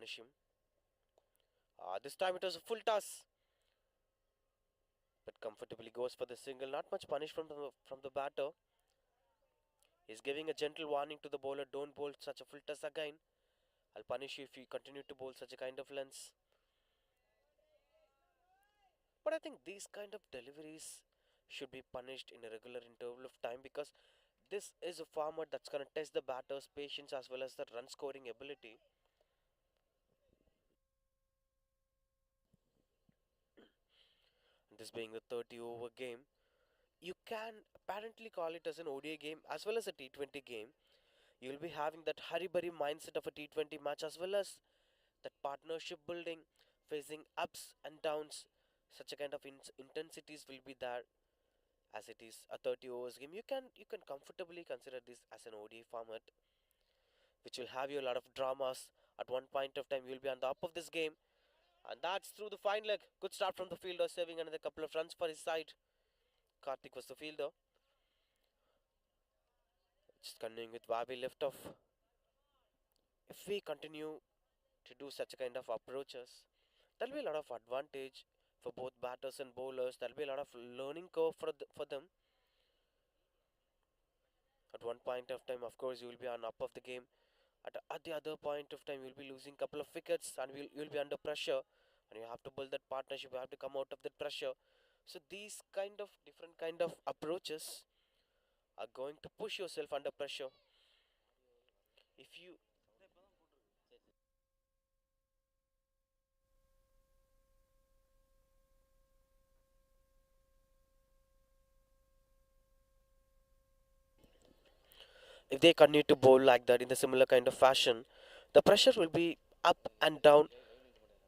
punish him. This time it was a full toss, but comfortably goes for the single. Not much punish from the batter. He's giving a gentle warning to the bowler, don't bowl such a full toss again. I'll punish you if you continue to bowl such a kind of lengths. But I think these kind of deliveries should be punished in a regular interval of time because this is a format that's going to test the batter's patience as well as the run scoring ability. This being the 30 over game, you can apparently call it as an ODI game as well as a T20 game. You'll be having that hurry-burry mindset of a T20 match as well as that partnership building, facing ups and downs. Such a kind of intensities will be there as it is a 30 overs game. You can comfortably consider this as an ODI format, which will have you a lot of dramas. At one point of time, you'll be on the up of this game, and that's through the fine leg. Good start from the fielder, saving another couple of runs for his side. Karthik was the fielder. Just continuing with Wabi left off. If we continue to do such a kind of approaches, there'll be a lot of advantage for both batters and bowlers. There'll be a lot of learning curve for them. At one point of time, of course, you will be on up of the game. At the other point of time, you'll be losing couple of wickets and you'll be under pressure, and you have to build that partnership. You have to come out of that pressure. So these kind of different kind of approaches are going to push yourself under pressure. If you if they continue to bowl like that in the similar kind of fashion, the pressure will be up and down.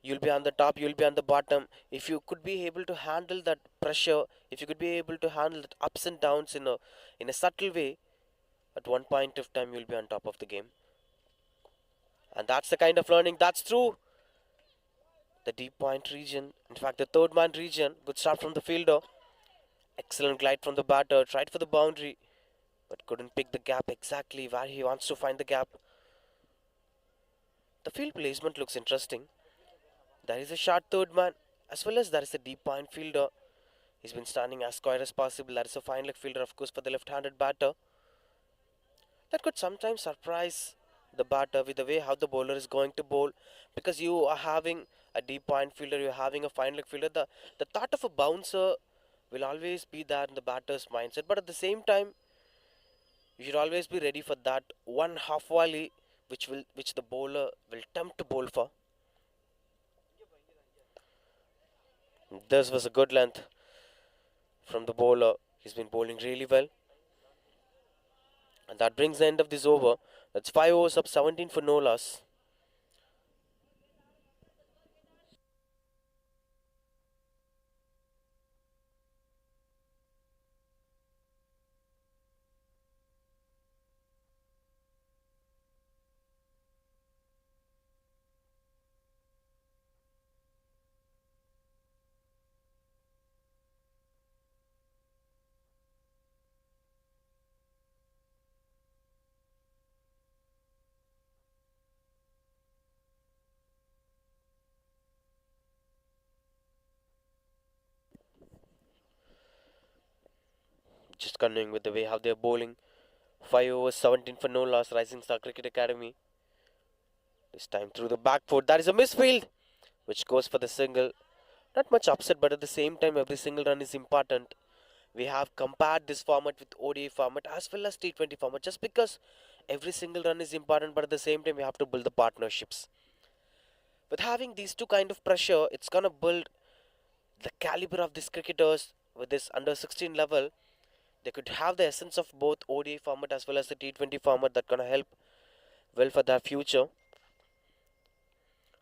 You'll be on the top, you'll be on the bottom. If you could be able to handle that pressure, if you could be able to handle that ups and downs in a subtle way, at one point of time you'll be on top of the game. And that's the kind of learning that's through the deep point region. In fact, the third man region. Good start from the fielder. Excellent glide from the batter. Tried for the boundary, but couldn't pick the gap exactly where he wants to find the gap. The field placement looks interesting. There is a short third man as well as there is a deep point fielder. He's been standing as square as possible. There is a fine leg fielder, of course, for the left-handed batter. That could sometimes surprise the batter with the way how the bowler is going to bowl, because you are having a deep point fielder, you're having a fine leg fielder. The thought of a bouncer will always be there in the batter's mindset, but at the same time, you should always be ready for that one half volley which the bowler will attempt to bowl for. This was a good length from the bowler. He's been bowling really well. And that brings the end of this over. That's 5 overs up, 17 for no loss. Just continuing with the way how they're bowling. 5 overs, 17 for no loss. Rising Star Cricket Academy. This time through the back foot. That is a misfield, which goes for the single. Not much upset, but at the same time, every single run is important. We have compared this format with ODI format as well as T20 format, just because every single run is important, but at the same time, we have to build the partnerships. With having these two kind of pressure, it's gonna build the caliber of these cricketers with this under 16 level. They could have the essence of both ODI format as well as the T20 format that gonna help well for their future.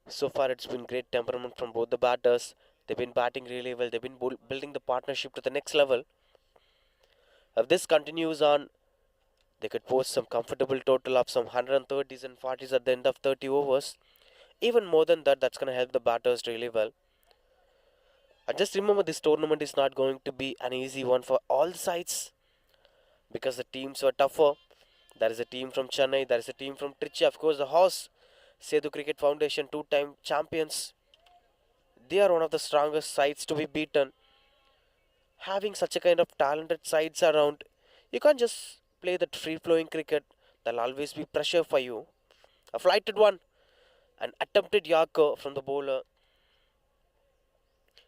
So far, it's been great temperament from both the batters. They've been batting really well. They've been building the partnership to the next level. If this continues on, they could post some comfortable total of some 130s and 40s at the end of 30 overs. Even more than that, that's going to help the batters really well. And just remember, this tournament is not going to be an easy one for all sides, because the teams were tougher. There is a team from Chennai, there is a team from Trichy. Of course, the horse Sethu Cricket Foundation, two-time champions. They are one of the strongest sides to be beaten. Having such a kind of talented sides around, you can't just play that free-flowing cricket. There'll always be pressure for you. A flighted one, an attempted Yorker from the bowler.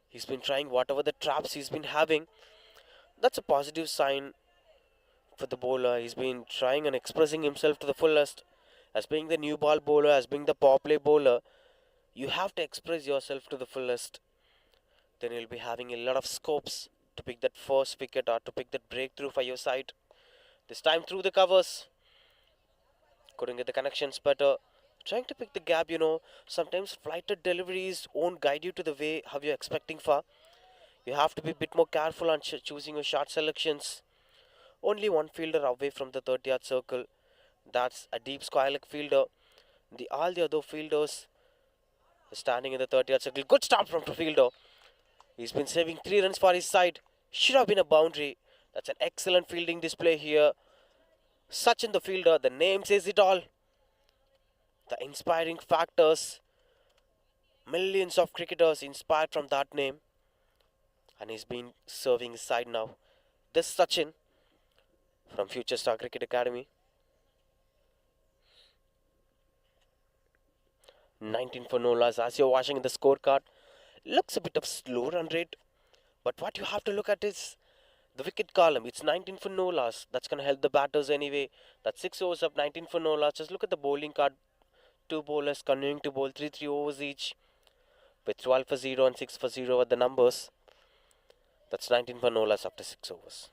He's been trying whatever the traps he's been having. That's a positive sign for the bowler. He's been trying and expressing himself to the fullest. As being the new ball bowler, as being the power play bowler, you have to express yourself to the fullest. Then you'll be having a lot of scopes to pick that first wicket or to pick that breakthrough for your side. This time through the covers. Couldn't get the connections better. Trying to pick the gap, sometimes flighted deliveries won't guide you to the way how you're expecting for. You have to be a bit more careful on choosing your shot selections. Only one fielder away from the 30-yard circle. That's a deep square leg fielder. All the other fielders are standing in the 30-yard circle. Good start from the fielder. He's been saving 3 runs for his side. Should have been a boundary. That's an excellent fielding display here. Sachin the fielder. The name says it all. The inspiring factors. Millions of cricketers inspired from that name. And he's been serving his side now. This Sachin from Future Star Cricket Academy. 19 for no loss. As you're watching in the scorecard, looks a bit of slow run rate. But what you have to look at is the wicket column. It's 19 for no loss. That's going to help the batters anyway. That's 6 overs up, 19 for no loss. Just look at the bowling card. 2 bowlers continuing to bowl 3 overs each. With 12 for 0 and 6 for 0 at the numbers. That's 19 for no loss after 6 overs.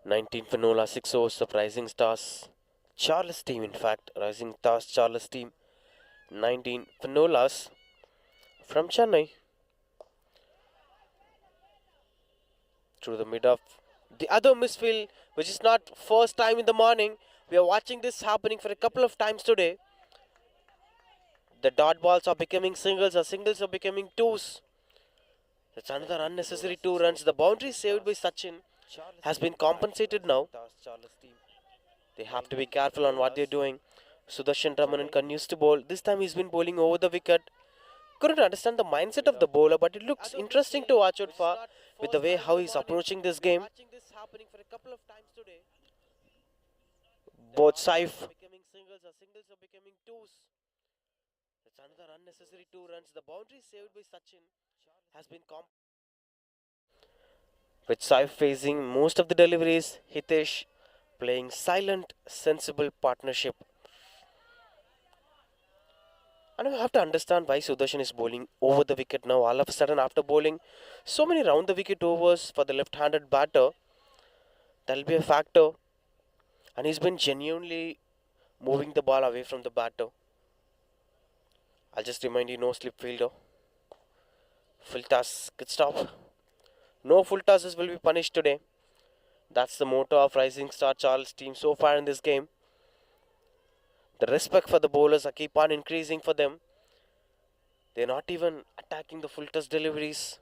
Nineteen for no loss, 6 overs of Rising Stars. Charles team, in fact. Rising Stars Charles team. 19 for no loss from Chennai. Through the mid of the other misfield, which is not first time in the morning. We are watching this happening for a couple of times today. The dot balls are becoming singles, or singles are becoming twos. That's another unnecessary 2 runs. The boundary saved by Sachin has been compensated now. They have to be careful on what they're doing. Sudarshan Ramanan continues to bowl. This time he's been bowling over the wicket. Couldn't understand the mindset of the bowler, but it looks interesting to watch out for with the way how he's approaching this game. Both Saif. That's another unnecessary 2 runs. The boundary saved by Sachin has been with Saif facing most of the deliveries. Hitesh playing silent, sensible partnership. And we have to understand why Sudarshan is bowling over the wicket now. All of a sudden, after bowling so many round the wicket overs for the left-handed batter, that'll be a factor. And he's been genuinely moving the ball away from the batter. I'll just remind you, no slip fielder. Full toss, good stop. No full tosses will be punished today. That's the motto of Rising Star Charles team so far in this game. The respect for the bowlers are keep on increasing for them. They're not even attacking the full toss deliveries.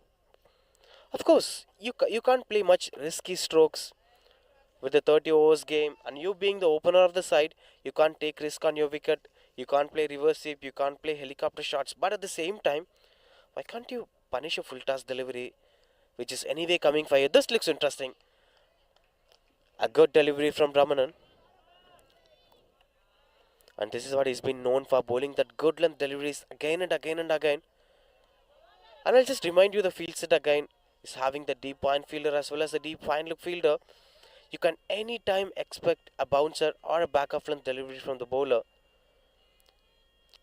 Of course, you can't play much risky strokes with the 30 overs game, and you being the opener of the side, you can't take risk on your wicket. You can't play reverse sweep, you can't play helicopter shots. But at the same time, why can't you punish a full toss delivery, which is anyway coming for you? This looks interesting. A good delivery from Ramanan. And this is what he's been known for, bowling that good length deliveries again and again and again. And I'll just remind you, the field set again is having the deep point fielder as well as the deep fine look fielder. You can anytime expect a bouncer or a back of length delivery from the bowler.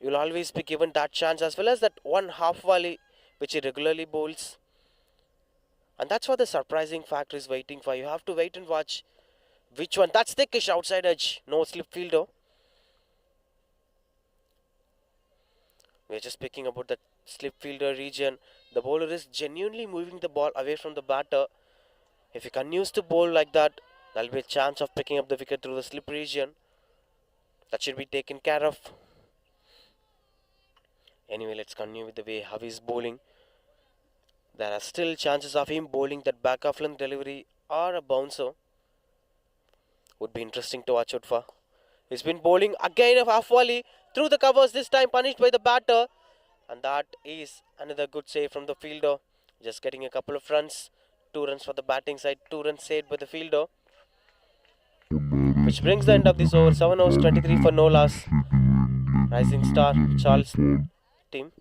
You'll always be given that chance, as well as that one half volley which he regularly bowls. And that's what the surprising factor is waiting for. You have to wait and watch Which one? That's thickish outside edge. No slip fielder. We're just speaking about that slip fielder region. The bowler is genuinely moving the ball away from the batter. If he continues to bowl like that, there'll be a chance of picking up the wicket through the slip region. That should be taken care of. Anyway, let's continue with the way how he's bowling. There are still chances of him bowling that back off length delivery or a bouncer. Would be interesting to watch out for. He's been bowling again of half volley through the covers, this time punished by the batter. And that is another good save from the fielder. Just getting a couple of runs. 2 runs for the batting side, 2 runs saved by the fielder. Which brings the end of this over. 7 overs, 23 for no loss. Rising Star Charles team.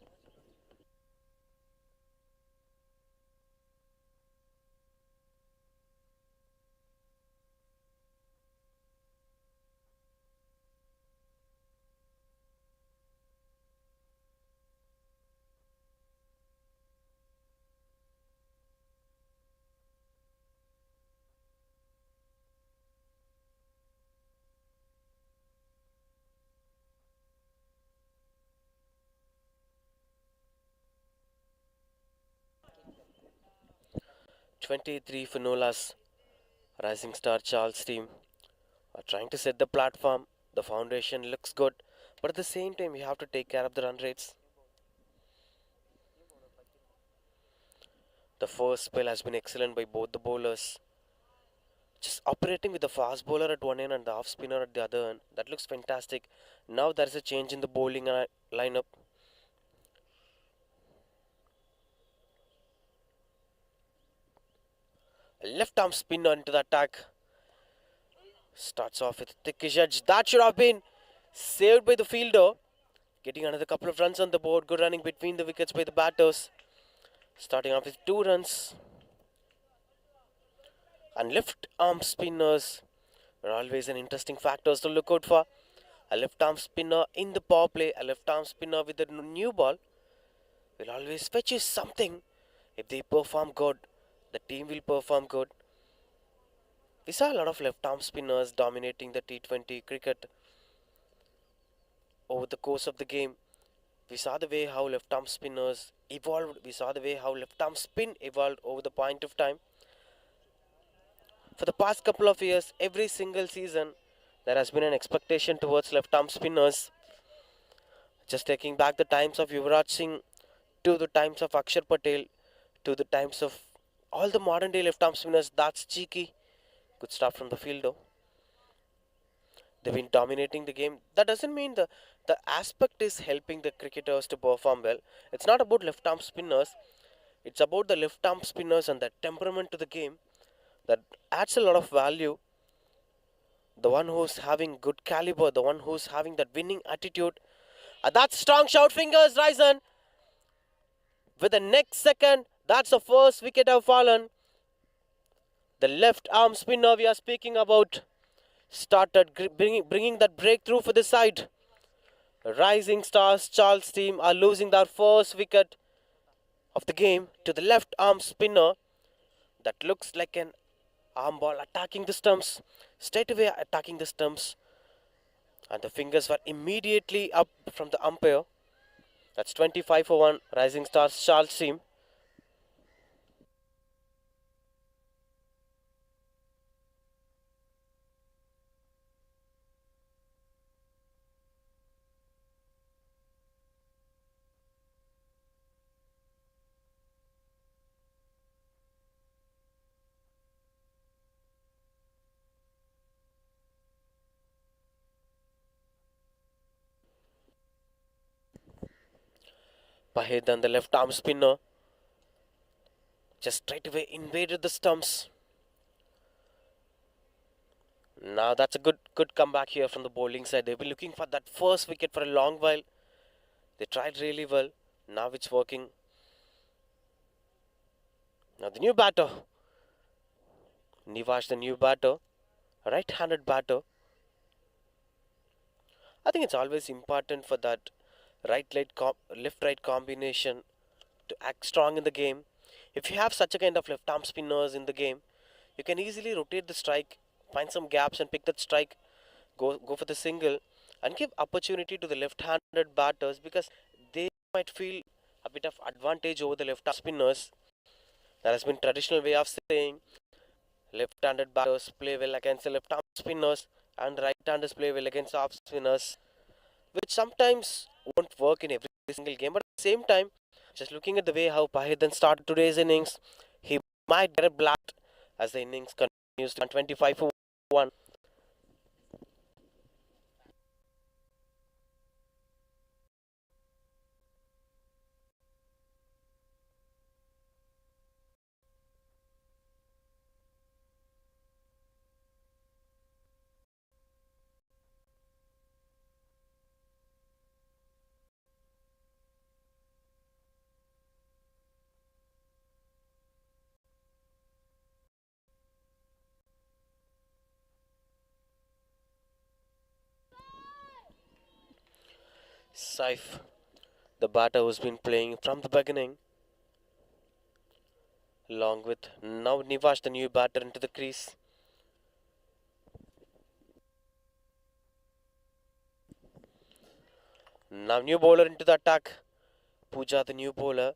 '23 for no loss. Rising Star Charles team are trying to set the platform. The foundation looks good, but at the same time, you have to take care of the run rates. The first spell has been excellent by both the bowlers. Just operating with the fast bowler at one end and the off spinner at the other end. That looks fantastic. Now there is a change in the bowling lineup. A left arm spinner into the attack. Starts off with a thickish edge. That should have been saved by the fielder. Getting another couple of runs on the board. Good running between the wickets by the batters. Starting off with 2 runs. And left arm spinners are always an interesting factors to look out for. A left arm spinner in the power play, a left arm spinner with a new ball will always fetch you something. If they perform good, the team will perform good. We saw a lot of left arm spinners dominating the T20 cricket over the course of the game. We saw the way how left arm spinners evolved. We saw the way how left arm spin evolved over the point of time. For the past couple of years, every single season, there has been an expectation towards left arm spinners. Just taking back the times of Yuvraj Singh to the times of Akshar Patel to the times of all the modern day left arm spinners. That's cheeky. Good stuff from the fielder. They've been dominating the game. That doesn't mean the aspect is helping the cricketers to perform well. It's not about left arm spinners. It's about the left arm spinners and the temperament to the game that adds a lot of value. The one who's having good caliber, the one who's having that winning attitude. That's strong shout fingers, Ryzen. With the next second, that's the first wicket have fallen. The left arm spinner we are speaking about started bringing that breakthrough for the side. Rising Stars Charles team are losing their first wicket of the game to the left arm spinner. That looks like an arm ball attacking the stumps. Straight away attacking the stumps. And the fingers were immediately up from the umpire. That's 25 for 1. Rising Stars Charles team. Pahid and the left arm spinner just straight away invaded the stumps. Now that's a good comeback here from the bowling side. They've been looking for that first wicket for a long while. They tried really well. Now it's working. Now the new batter. Nivash, the new batter. Right-handed batter. I think it's always important for that left-right combination to act strong in the game. If you have such a kind of left arm spinners in the game, you can easily rotate the strike find some gaps and pick that strike, go for the single, and give opportunity to the left-handed batters because they might feel a bit of advantage over the left spinners. That has been traditional way of saying left-handed batters play well against the left-arm spinners and right-handers play well against off spinners, which sometimes won't work in every single game. But at the same time, just looking at the way how Pahidan started today's innings, he might get a black as the innings continues to 125 for 1. Saif, the batter who's been playing from the beginning, along with now Nivash, the new batter, into the crease. Now new bowler into the attack. Pooja, the new bowler,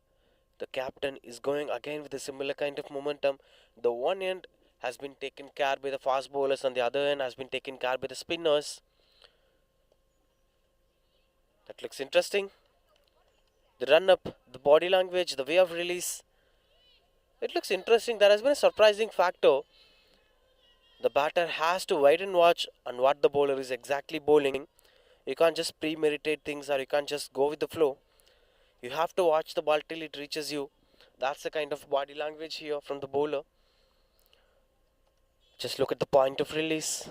the captain, is going again with a similar kind of momentum. The one end has been taken care by the fast bowlers, and the other end has been taken care by the spinners. That looks interesting. The run up, the body language, the way of release. It looks interesting. There has been a surprising factor. The batter has to wait and watch on what the bowler is exactly bowling. You can't just premeditate things or you can't just go with the flow. You have to watch the ball till it reaches you. That's the kind of body language here from the bowler. Just look at the point of release.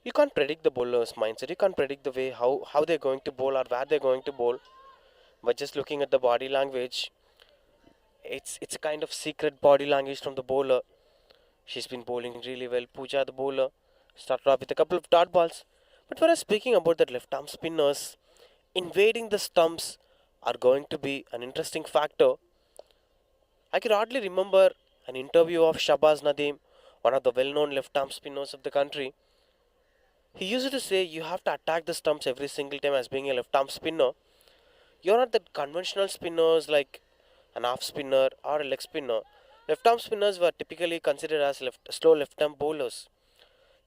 You can't predict the bowler's mindset. You can't predict the way how they're going to bowl or where they're going to bowl. But just looking at the body language, it's a kind of secret body language from the bowler. She's been bowling really well. Pooja, the bowler, started off with a couple of dot balls. But when I was speaking about that left arm spinners, invading the stumps are going to be an interesting factor. I can hardly remember an interview of Shabaz Nadeem, one of the well-known left-arm spinners of the country. He used to say you have to attack the stumps every single time as being a left-arm spinner. You're not the conventional spinners like an off spinner or a leg spinner. Left-arm spinners were typically considered as slow left-arm bowlers.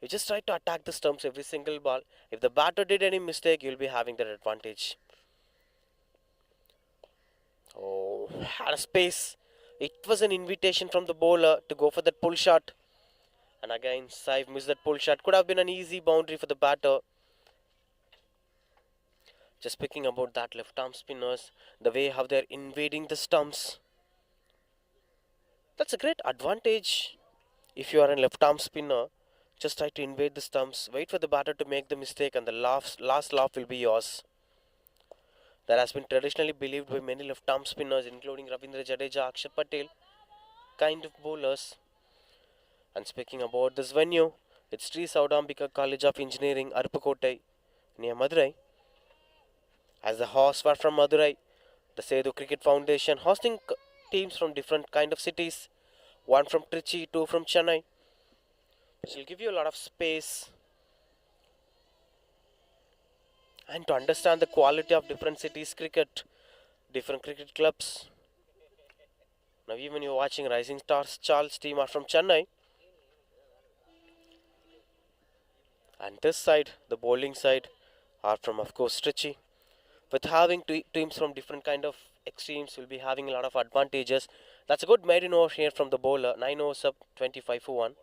You just try to attack the stumps every single ball. If the batter did any mistake, you'll be having that advantage. Oh, had a space. It was an invitation from the bowler to go for that pull shot. And again, Saif missed that pull shot. Could have been an easy boundary for the batter. Just speaking about that left arm spinners, the way how they're invading the stumps. That's a great advantage. If you are a left arm spinner, just try to invade the stumps. Wait for the batter to make the mistake, and the last laugh will be yours. That has been traditionally believed by many left arm spinners, including Ravindra Jadeja, Akshar Patel, kind of bowlers. And speaking about this venue, it's Sri Saudambika College of Engineering, Aruppukottai, near Madurai. As the hosts were from Madurai, the Sedu Cricket Foundation hosting teams from different kind of cities, one from Trichy, two from Chennai, which will give you a lot of space and to understand the quality of different cities cricket, different cricket clubs. Now even you're watching Rising Stars Charles team are from Chennai. And this side, the bowling side, are from of course Trichy. With having teams from different kind of extremes, will be having a lot of advantages. That's a good maiden over here from the bowler. 9 overs up, 25 for 1.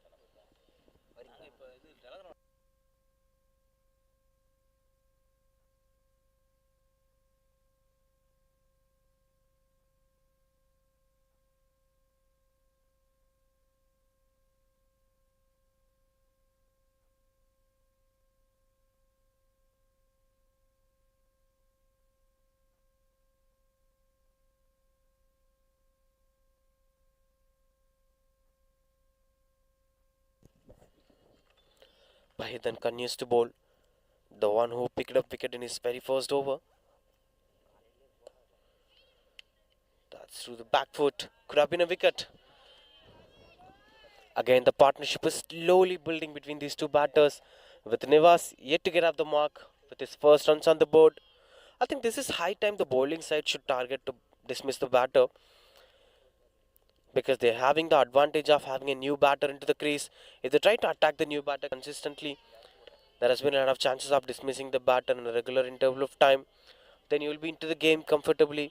Bahid then continues to bowl. The one who picked up wicket in his very first over. That's through the back foot. Could have been a wicket. Again, the partnership is slowly building between these two batters, with Nivas yet to get off the mark with his first runs on the board. I think this is high time the bowling side should target to dismiss the batter, because they're having the advantage of having a new batter into the crease. If they try to attack the new batter consistently, there has been a lot of chances of dismissing the batter in a regular interval of time. Then you will be into the game comfortably.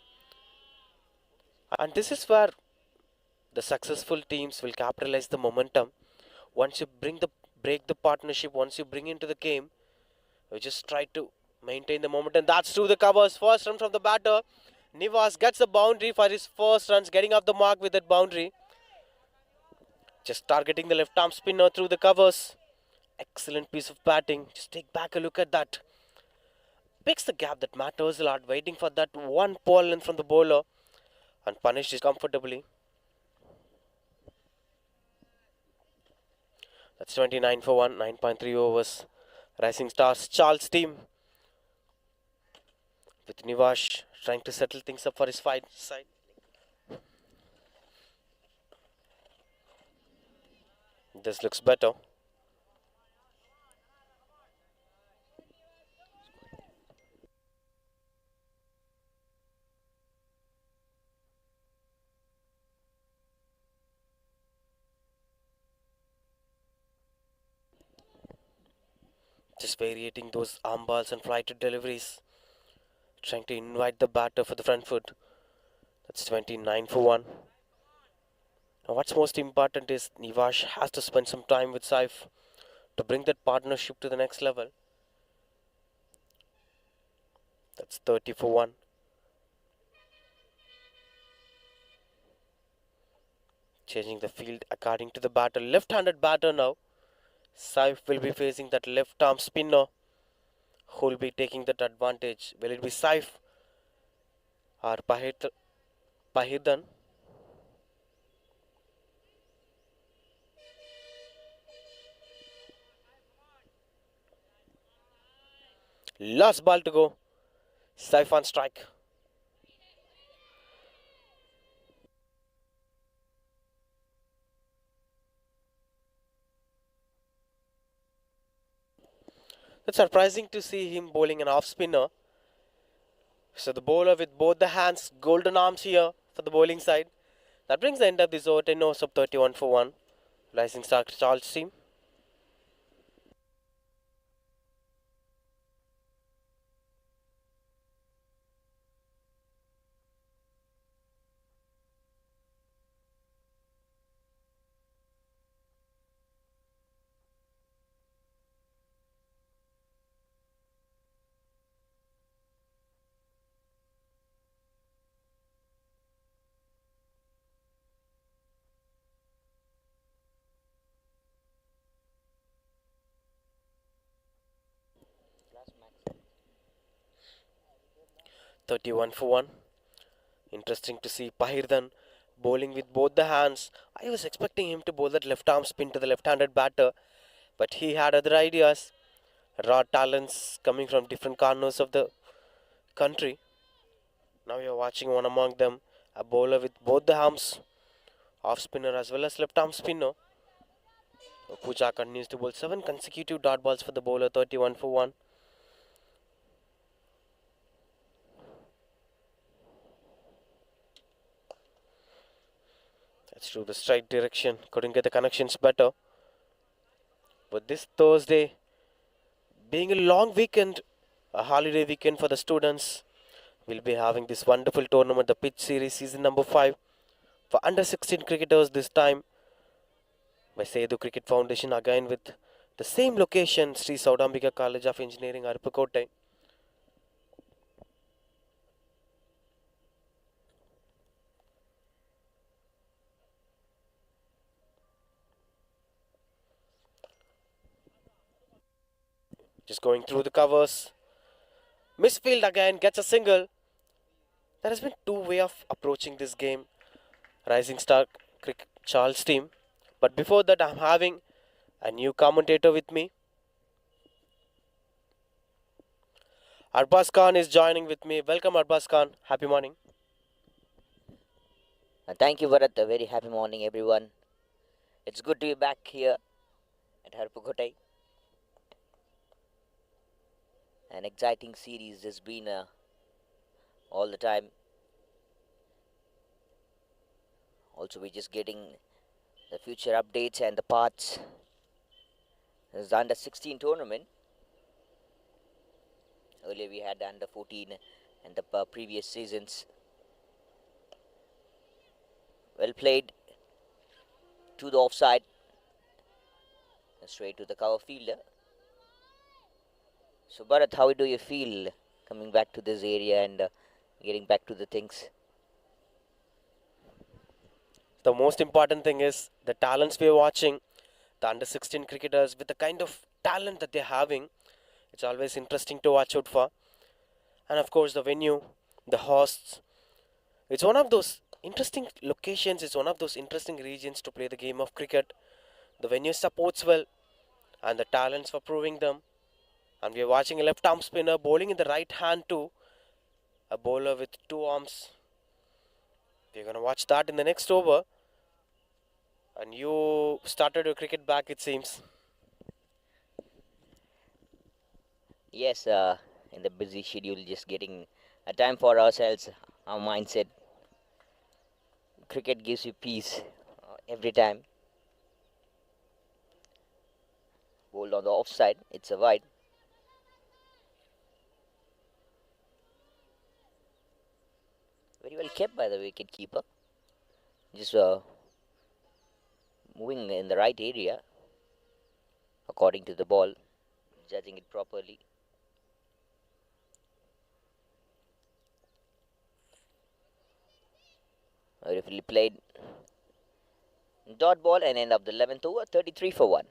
And this is where the successful teams will capitalize the momentum. Once you break the partnership, once you bring into the game, you just try to maintain the momentum. That's through the covers. First run from the batter. Nivas gets the boundary for his first runs, getting off the mark with that boundary. Just targeting the left arm spinner through the covers. Excellent piece of batting. Just take back a look at that. Picks the gap that matters a lot, waiting for that one ball length from the bowler and punished it comfortably. That's 29 for 1, 9.3 overs. Rising Stars Charles team with Nivas trying to settle things up for his fight side. This looks better. Just variating those arm balls and flighted deliveries. Trying to invite the batter for the front foot. That's 29 for 1. Now what's most important is Nivas has to spend some time with Saif to bring that partnership to the next level. That's 30 for 1. Changing the field according to the batter. Left-handed batter now. Saif will be facing that left arm spinner who will be taking that advantage. Will it be Saif or Pahirdan? Last ball to go. Saif on strike. It's surprising to see him bowling an off spinner. So the bowler with both the hands, golden arms here for the bowling side. That brings the end of this over. 10 overs of 31 for 1. Rising Star Charles team. Max. 31 for 1. Interesting to see Pahirdan bowling with both the hands. I was expecting him to bowl that left arm spin to the left-handed batter, but he had other ideas. Raw talents coming from different corners of the country. Now you're watching one among them, a bowler with both the arms, off spinner as well as left arm spinner. Puja continues to bowl 7 consecutive dot balls for the bowler, 31 for 1. That's through the straight direction. Couldn't get the connections better. But this Thursday, being a long weekend, a holiday weekend for the students, we'll be having this wonderful tournament, the Pitch Series season number 5 for under 16 cricketers this time by Sedu Cricket Foundation, again with the same location, Sri Saudambika College of Engineering, Aruppukottai. Just going through the covers. Misfield again, gets a single. There has been two ways of approaching this game, Rising Star Cricket Charles team. But before that, I'm having a new commentator with me. Arbaz Khan is joining with me. Welcome, Arbaz Khan. Happy morning. Thank you, Bharat. A very happy morning, everyone. It's good to be back here at Harpukotai. An exciting series has been all the time. Also, we're just getting the future updates and the parts. This is the under 16 tournament. Earlier, we had the under 14 and the previous seasons. Well played to the offside. Straight to the cover fielder. So, Bharat, how do you feel coming back to this area and getting back to the things? The most important thing is the talents we're watching, the under 16 cricketers with the kind of talent that they're having. It's always interesting to watch out for. And of course, the venue, the hosts. It's one of those interesting locations, it's one of those interesting regions to play the game of cricket. The venue supports well, and the talents for proving them. And we are watching a left arm spinner bowling in the right hand too. A bowler with two arms. We're gonna watch that in the next over. And you started your cricket back, it seems. Yes, in the busy schedule, just getting a time for ourselves, our mindset. Cricket gives you peace every time. Bowled on the offside, it's a wide. Very well kept by the wicket keeper. Just moving in the right area according to the ball, judging it properly. Beautifully played. Dot ball and end of the 11th over, 33 for 1.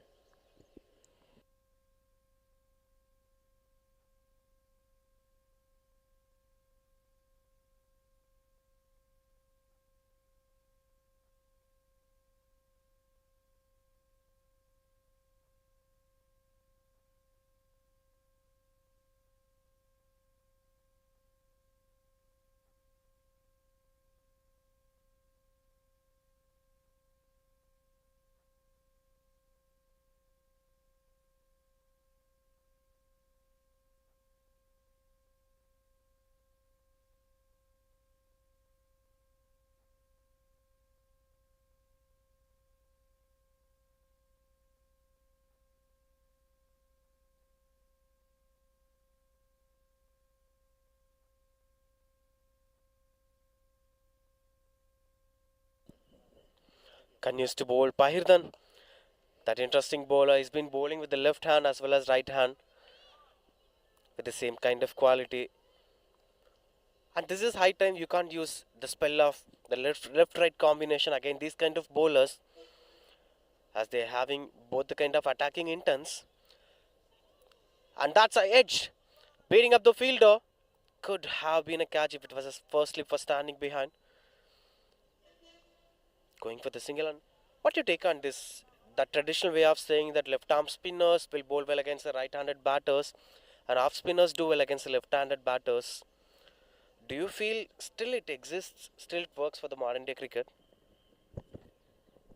Continues to bowl Pahirdan. That interesting bowler. He's been bowling with the left hand as well as right hand with the same kind of quality. And this is high time. You can't use the spell of the left right combination against these kind of bowlers, as they're having both the kind of attacking intents. And that's a edge. Beating up the fielder. Could have been a catch if it was a first slip for standing behind. Going for the single. And what do you take on this? That traditional way of saying that left arm spinners will bowl well against the right handed batters and off spinners do well against the left handed batters. Do you feel still it exists, still it works for the modern day cricket?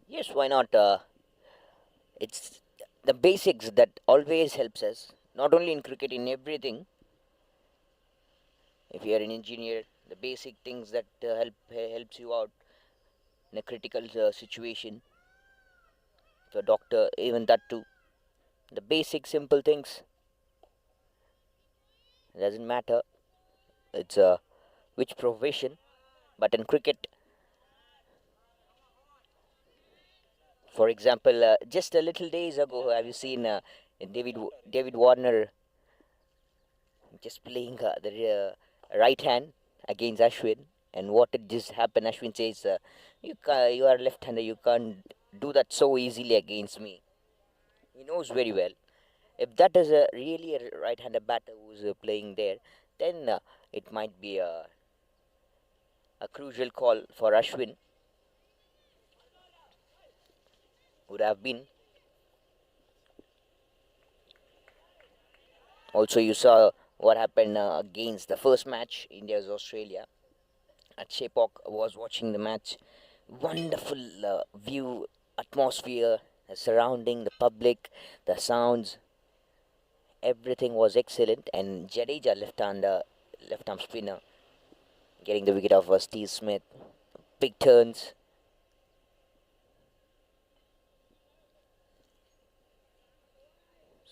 Yes, why not? It's the basics that always helps us, not only in cricket, in everything. If you are an engineer, the basic things that helps you out in a critical situation. If you're a doctor, even that too. The basic simple things. It doesn't matter. It's which profession, but in cricket, for example, just a little days ago, have you seen David Warner just playing the right hand against Ashwin? And what did just happen? Ashwin says, you are left-hander. You can't do that so easily against me." He knows very well. If that is really a right-hander batter who's playing there, then it might be a crucial call for Ashwin. Would have been. Also, you saw what happened against the first match, India's Australia. At Chepok was watching the match. Wonderful view atmosphere, the surrounding, the public, the sounds, everything was excellent. And Jadeja, left arm spinner, getting the wicket of Steve Smith. Big turns.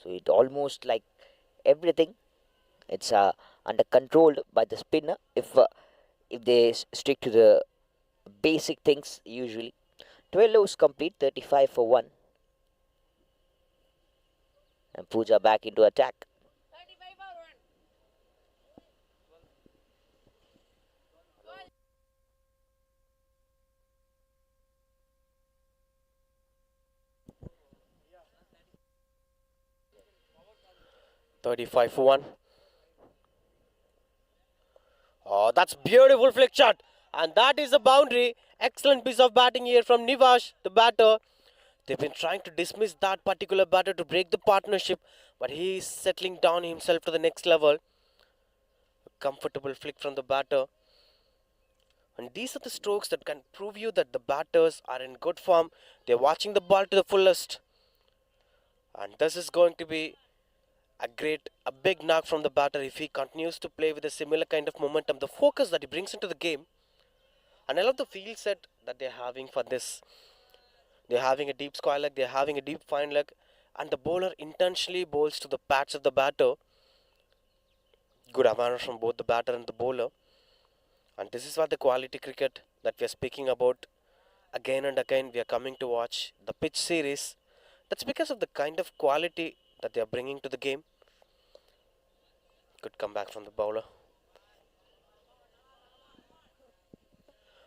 So it almost like everything. It's under control by the spinner if they stick to the basic things usually. 12 overs complete, 35 for 1. And Pooja back into attack. Thirty-five for one. Oh, that's beautiful flick shot. And that is a boundary. Excellent piece of batting here from Nivash, the batter. They've been trying to dismiss that particular batter to break the partnership, but he is settling down himself to the next level. A comfortable flick from the batter. And these are the strokes that can prove you that the batters are in good form. They're watching the ball to the fullest. And this is going to be a big knock from the batter if he continues to play with a similar kind of momentum, the focus that he brings into the game. And I love the field set that they're having for this. They're having a deep square leg, they're having a deep fine leg, and the bowler intentionally bowls to the pads of the batter. Good awareness from both the batter and the bowler. And this is what the quality cricket that we are speaking about again and again. We are coming to watch the pitch series. That's because of the kind of quality that they are bringing to the game. Good comeback from the bowler.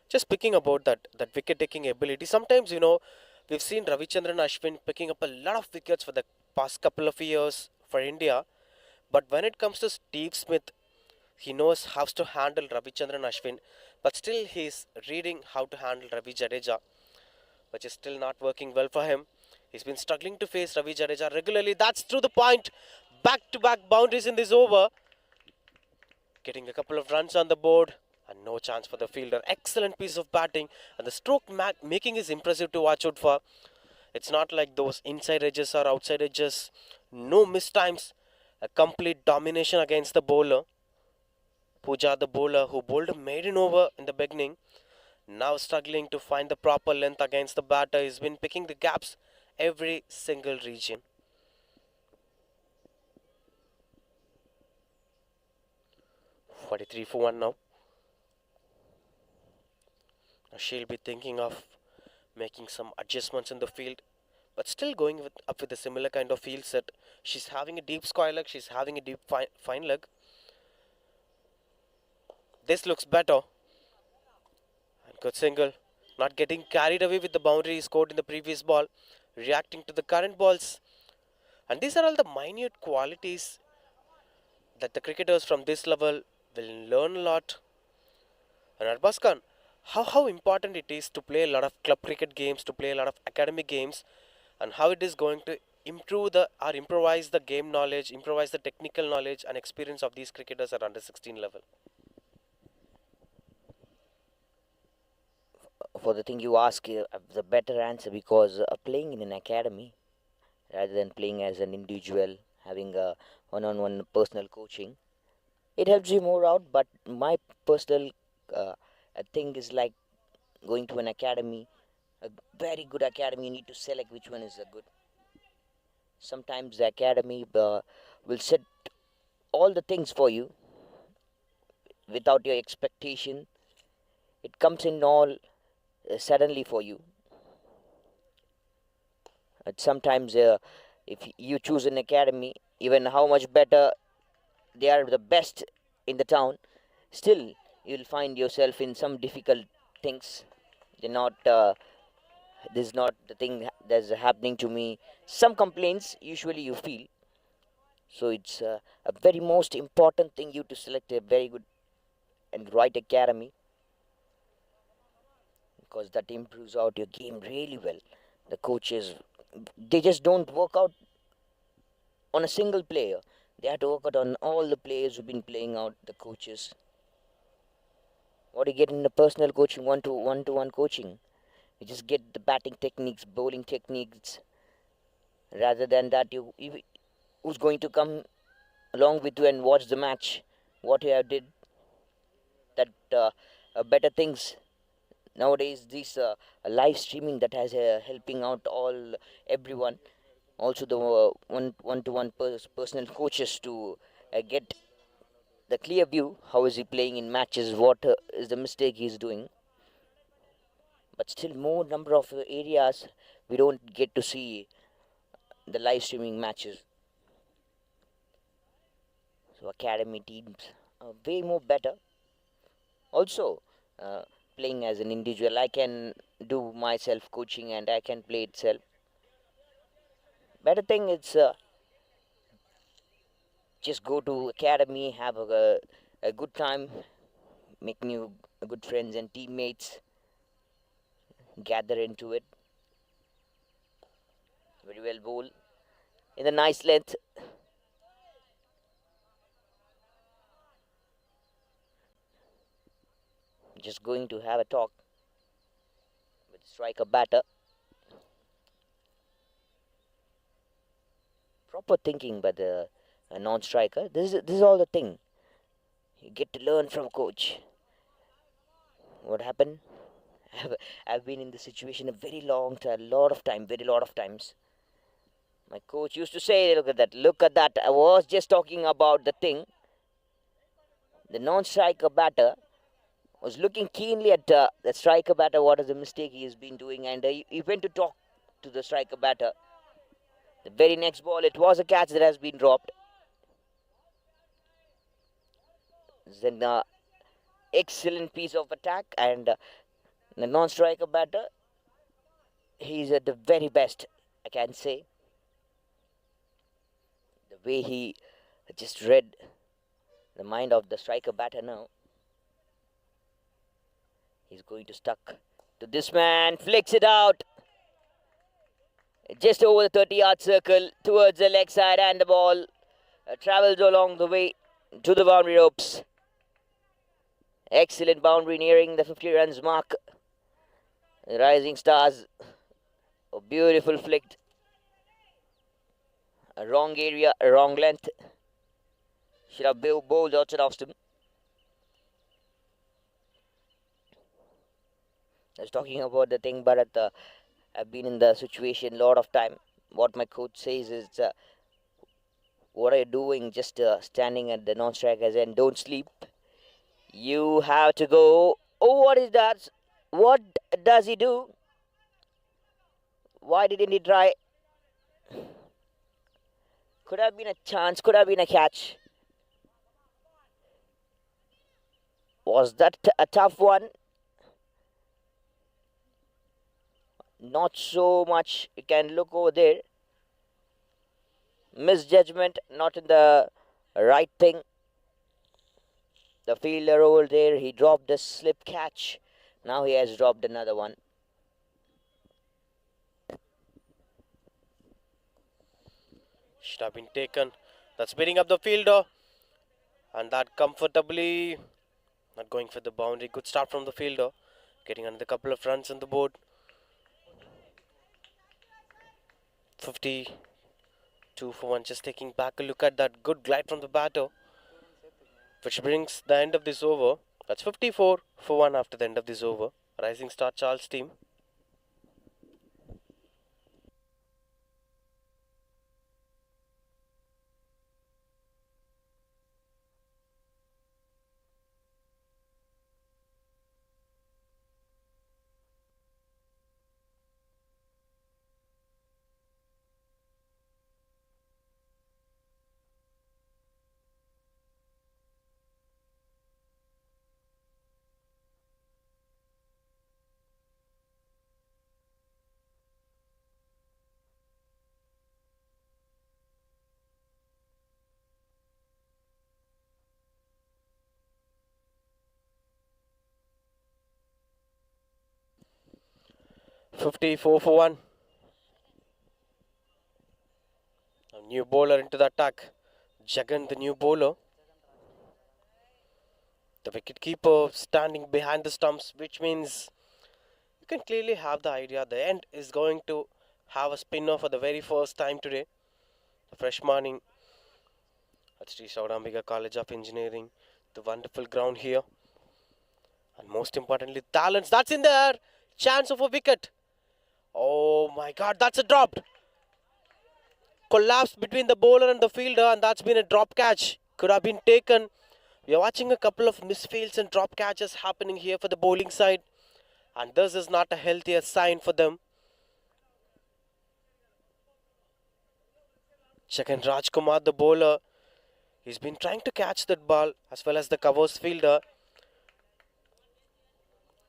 Just speaking about that wicket taking ability. Sometimes we've seen Ravichandran Ashwin picking up a lot of wickets for the past couple of years for India. But when it comes to Steve Smith, he knows how to handle Ravichandran Ashwin, but still he's reading how to handle Ravi Jadeja, which is still not working well for him. He's been struggling to face Ravi Jadeja regularly. That's through the point. Back-to-back boundaries in this over. Getting a couple of runs on the board and no chance for the fielder. Excellent piece of batting, and the stroke making is impressive to watch out for. It's not like those inside edges or outside edges. No mistimes. A complete domination against the bowler. Pooja, the bowler, who bowled a maiden over in the beginning, now struggling to find the proper length against the batter. He's been picking the gaps every single region. 43 for 1 now. Now she'll be thinking of making some adjustments in the field, but still going up with a similar kind of field set. She's having a deep square leg, she's having a deep fine leg. This looks better. And good single. Not getting carried away with the boundary he scored in the previous ball. Reacting to the current balls. And these are all the minute qualities that the cricketers from this level will learn a lot. And Arbaz Khan, how important it is to play a lot of club cricket games, to play a lot of academic games, and how it is going to improve or improvise the game knowledge, improvise the technical knowledge and experience of these cricketers at under 16 level. For the thing you ask, the better answer, because playing in an academy rather than playing as an individual, having a one-on-one personal coaching, it helps you more out. But my personal thing is like going to an academy, a very good academy. You need to select which one is a good. Sometimes the academy will set all the things for you without your expectation. It comes in all suddenly for you. Sometimes if you choose an academy, even how much better they are, the best in the town, still you'll find yourself in some difficult things. They're not this is not the thing that's happening to me. Some complaints usually you feel. So it's a very most important thing you to select a very good and right academy, because that improves out your game really well. The coaches, they just don't work out on a single player. They have to work out on all the players who've been playing out, the coaches. What you get in the personal coaching, one-to-one coaching, You just get the batting techniques, bowling techniques. Rather than that, who's going to come along with you and watch the match? What you have did that better things nowadays. This live streaming that has helping out all everyone. Also the one-to-one personal coaches to get the clear view. How is he playing in matches? What is the mistake he's doing? But still, more number of areas we don't get to see the live streaming matches. So academy teams are way more better. Also, uh, playing as an individual, I can do myself coaching and I can play itself. Better thing is just go to academy, have a good time, make new good friends and teammates, gather into it. Very well bowl in a nice length. Just going to have a talk with striker batter. Proper thinking by the non-striker. This is all the thing. You get to learn from coach. What happened? I've been in this situation a very long time, very lot of times. My coach used to say, look at that. I was just talking about the thing. The non-striker batter was looking keenly at the striker batter, what is the mistake he has been doing, and he went to talk to the striker batter. The very next ball, it was a catch that has been dropped. Then excellent piece of attack, and the non-striker batter, he's at the very best, I can say. The way he just read the mind of the striker batter now. He's going to stuck to this man, flicks it out. Just over the 30-yard circle towards the leg side, and the ball travels along the way to the boundary ropes. Excellent boundary nearing the 50 runs mark. The Rising Stars, a beautiful flick. A wrong area, a wrong length. Should have bowled outside of him. I was talking about the thing, but I've been in the situation a lot of time. What my coach says is, what are you doing? Just standing at the non-striker's end. Don't sleep. You have to go. Oh, what is that? What does he do? Why didn't he try? Could have been a chance. Could have been a catch. Was that a tough one? Not so much. You can look over there. Misjudgment, not in the right thing. The fielder over there, he dropped a slip catch. Now he has dropped another one. Should have been taken. That's beating up the fielder. And that comfortably. Not going for the boundary. Good start from the fielder. Getting another couple of runs on the board. 52 for 1. Just taking back a look at that good glide from the batter, which brings the end of this over. That's 54 for 1 after the end of this over. Rising Star Charles team. $54 for 1. A new bowler into the attack. Jagan, the new bowler. The wicket keeper standing behind the stumps, which means You can clearly have the idea the end is going to have a spin-off for the very first time today. The fresh morning at Sri Saurambika College of Engineering, the wonderful ground here, and most importantly, talents. That's in there. Chance of a wicket. Oh my God, that's a drop. Collapse between the bowler and the fielder, and that's been a drop catch. Could have been taken. We are watching a couple of misfields and drop catches happening here for the bowling side, and this is not a healthier sign for them. Second Rajkumar, the bowler, he's been trying to catch that ball as well as the covers fielder,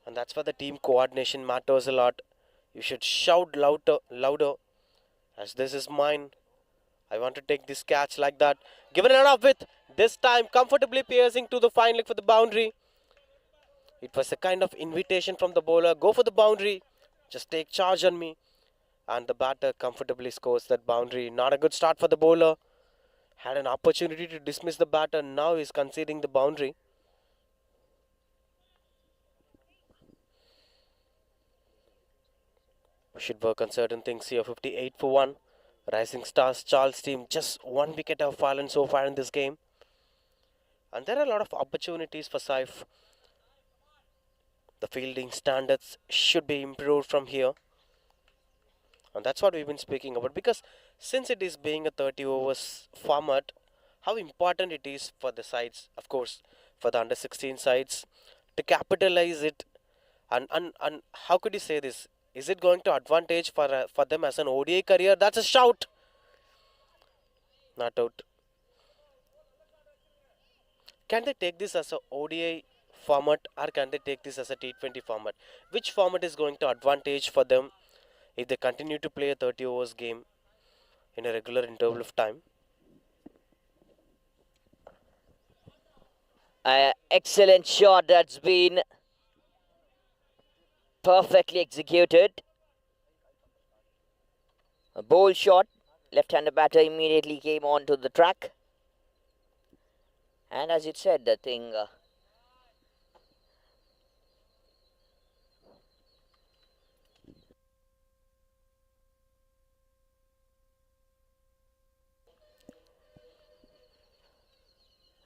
and that's why the team coordination matters a lot. You should shout louder, as this is mine. I want to take this catch like that. Given it up with this time comfortably piercing to the fine leg for the boundary. It was a kind of invitation from the bowler. Go for the boundary. Just take charge on me. And the batter comfortably scores that boundary. Not a good start for the bowler. Had an opportunity to dismiss the batter. Now he's conceding the boundary. We should work on certain things here. 58 for 1. Rising Stars Charles team just one wicket have fallen so far in this game. And there are a lot of opportunities for Saif. The fielding standards should be improved from here. And that's what we've been speaking about. Because since it is being a 30 overs format, how important it is for the sides, of course, for the under 16 sides, to capitalize it. And how could you say this? Is it going to advantage for them as an ODI career? That's a shout. Not out. Can they take this as a ODI format or can they take this as a T20 format? Which format is going to advantage for them if they continue to play a 30 overs game in a regular interval of time? Excellent shot that's been perfectly executed. A bold shot. Left-hander batter immediately came onto the track. And as it said, the thing...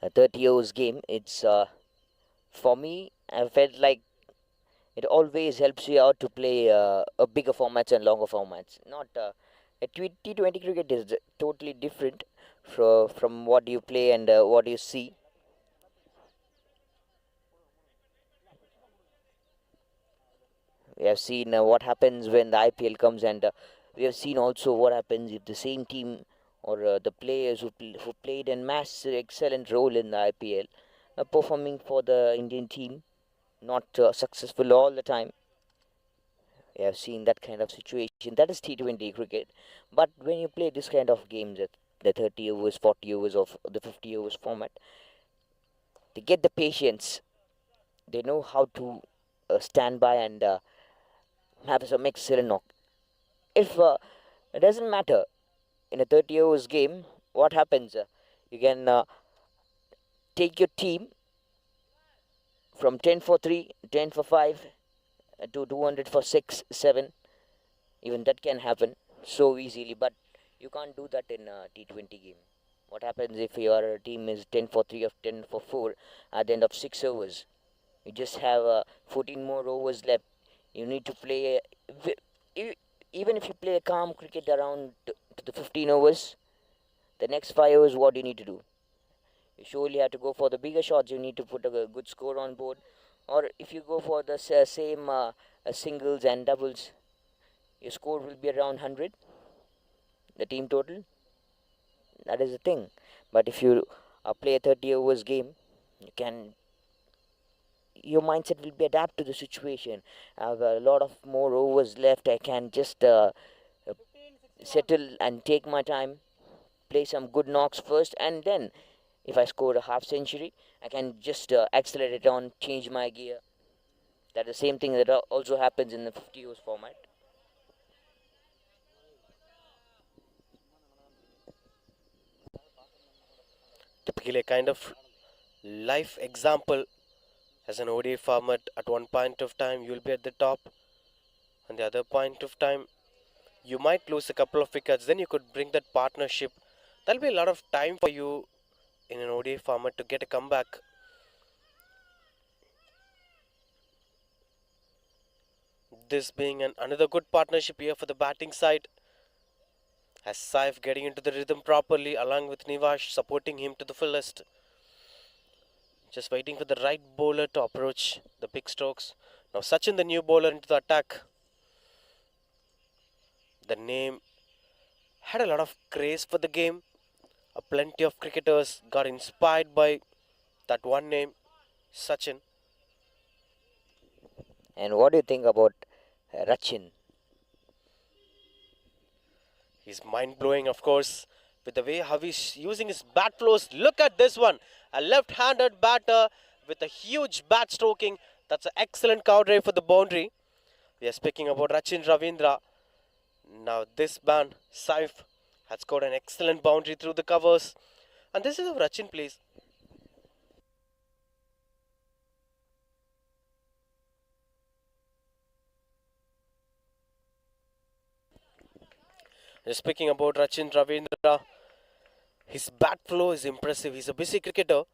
a 30 overs game, it's... for me, I felt like it always helps you out to play a bigger formats and longer formats. Not a T20 cricket is totally different from what you play and what you see. We have seen what happens when the IPL comes, and we have seen also what happens if the same team or the players who played a massive, excellent role in the IPL performing for the Indian team, not successful all the time. We have seen that kind of situation. That is T20 cricket. But when you play this kind of games, the 30 overs, 40 overs of the 50 overs format, they get the patience. They know how to stand by and have some excellent knock. If it doesn't matter in a 30 overs game, what happens? You can take your team from 10 for 3, 10 for 5 to 200 for 6, 7. Even that can happen so easily, but you can't do that in a T20 game. What happens if your team is 10 for 3 or 10 for 4 at the end of 6 overs? You just have 14 more overs left. You need to play, even if you play a calm cricket around to the 15 overs, the next 5 overs, what do you need to do? You surely have to go for the bigger shots. You need to put a good score on board. Or if you go for the same singles and doubles, your score will be around 100, the team total. That is the thing. But if you play a 30 overs game, your mindset will be adapt to the situation. I have a lot of more overs left. I can just settle and take my time, play some good knocks first, and then if I score a half century, I can just accelerate on, change my gear. That's the same thing that also happens in the 50 overs format. Typically, a kind of life example as an ODI format. At one point of time, you'll be at the top. On the other point of time, you might lose a couple of wickets, then you could bring that partnership. There'll be a lot of time for you in an ODI format to get a comeback. This being another good partnership here for the batting side, as Saif getting into the rhythm properly along with Nivash supporting him to the fullest. Just waiting for the right bowler to approach the big strokes. Now Sachin, the new bowler, into the attack. The name had a lot of craze for the game. Plenty of cricketers got inspired by that one name, Sachin. And what do you think about Rachin? He's mind blowing, of course, with the way how he's using his bat flows. Look at this one, a left-handed batter with a huge bat stroking. That's an excellent cow drive for the boundary. We are speaking about Rachin Ravindra. Now this man, Saif, has scored an excellent boundary through the covers. And this is how Rachin plays. Speaking about Rachin Ravindra, his bat flow is impressive. He's a busy cricketer.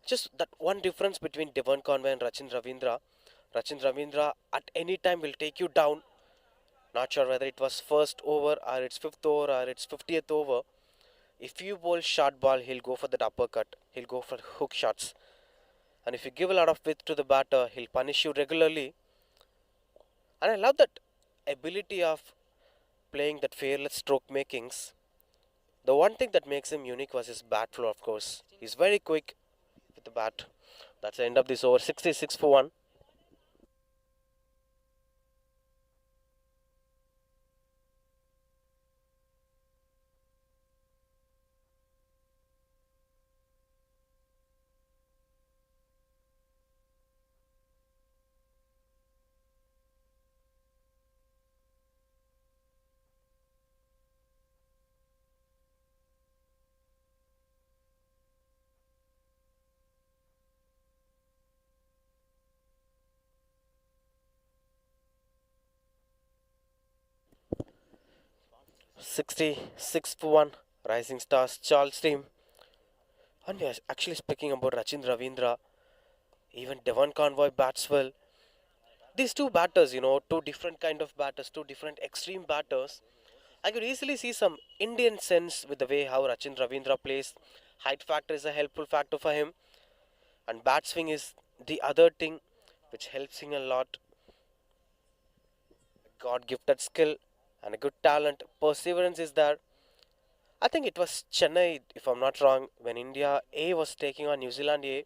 Just that one difference between Devon Conway and Rachin Ravindra. Rachin Ravindra at any time will take you down. Not sure whether it was first over or it's fifth over or it's 50th over. If you bowl short ball, he'll go for that uppercut. He'll go for hook shots. And if you give a lot of width to the batter, he'll punish you regularly. And I love that ability of playing that fearless stroke makings. The one thing that makes him unique was his bat flow, of course. He's very quick with the bat. That's the end of this over. 66 for 1. Sixty-six for 1. Rising Stars Charles team. And we are actually speaking about Rachin Ravindra. Even Devon Conway bats well. These two batters, two different kind of batters, two different extreme batters. I could easily see some Indian sense with the way how Rachin Ravindra plays. Height factor is a helpful factor for him. And bat swing is the other thing which helps him a lot. God gifted skill and a good talent. Perseverance is there. I think it was Chennai, if I'm not wrong, when India A was taking on New Zealand A,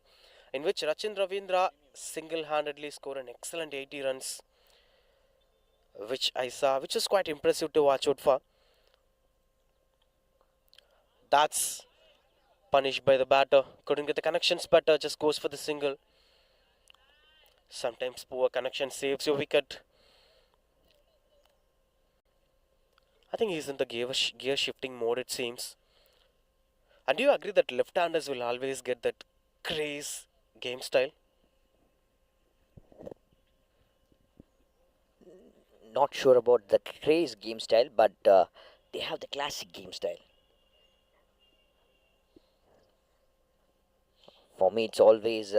in which Rachin Ravindra single-handedly scored an excellent 80 runs, which I saw, which was quite impressive to watch out for. That's punished by the batter. Couldn't get the connections better, just goes for the single. Sometimes poor connection saves your wicket. I think he's in the gear shifting mode, it seems. And do you agree that left-handers will always get that craze game style? Not sure about the craze game style, but they have the classic game style. For me, it's always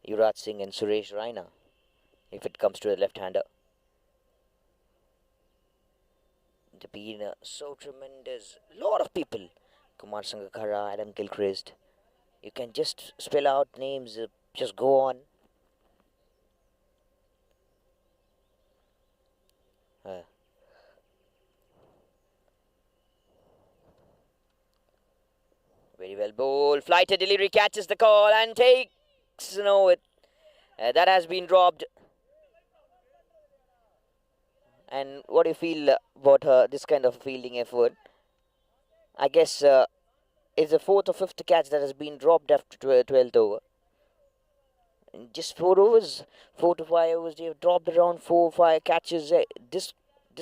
Yuvraj Singh and Suresh Raina if it comes to a left-hander. They've been so tremendous. Lot of people. Kumar Sangakkara, Adam Gilchrist. You can just spell out names, just go on. Very well bowled. Flighted delivery catches the call and takes it. That has been dropped. And what do you feel about this kind of fielding effort? I guess it's the fourth or fifth catch that has been dropped after 12th over. In just 4 overs, 4 to 5 overs, they have dropped around 4 or 5 catches. This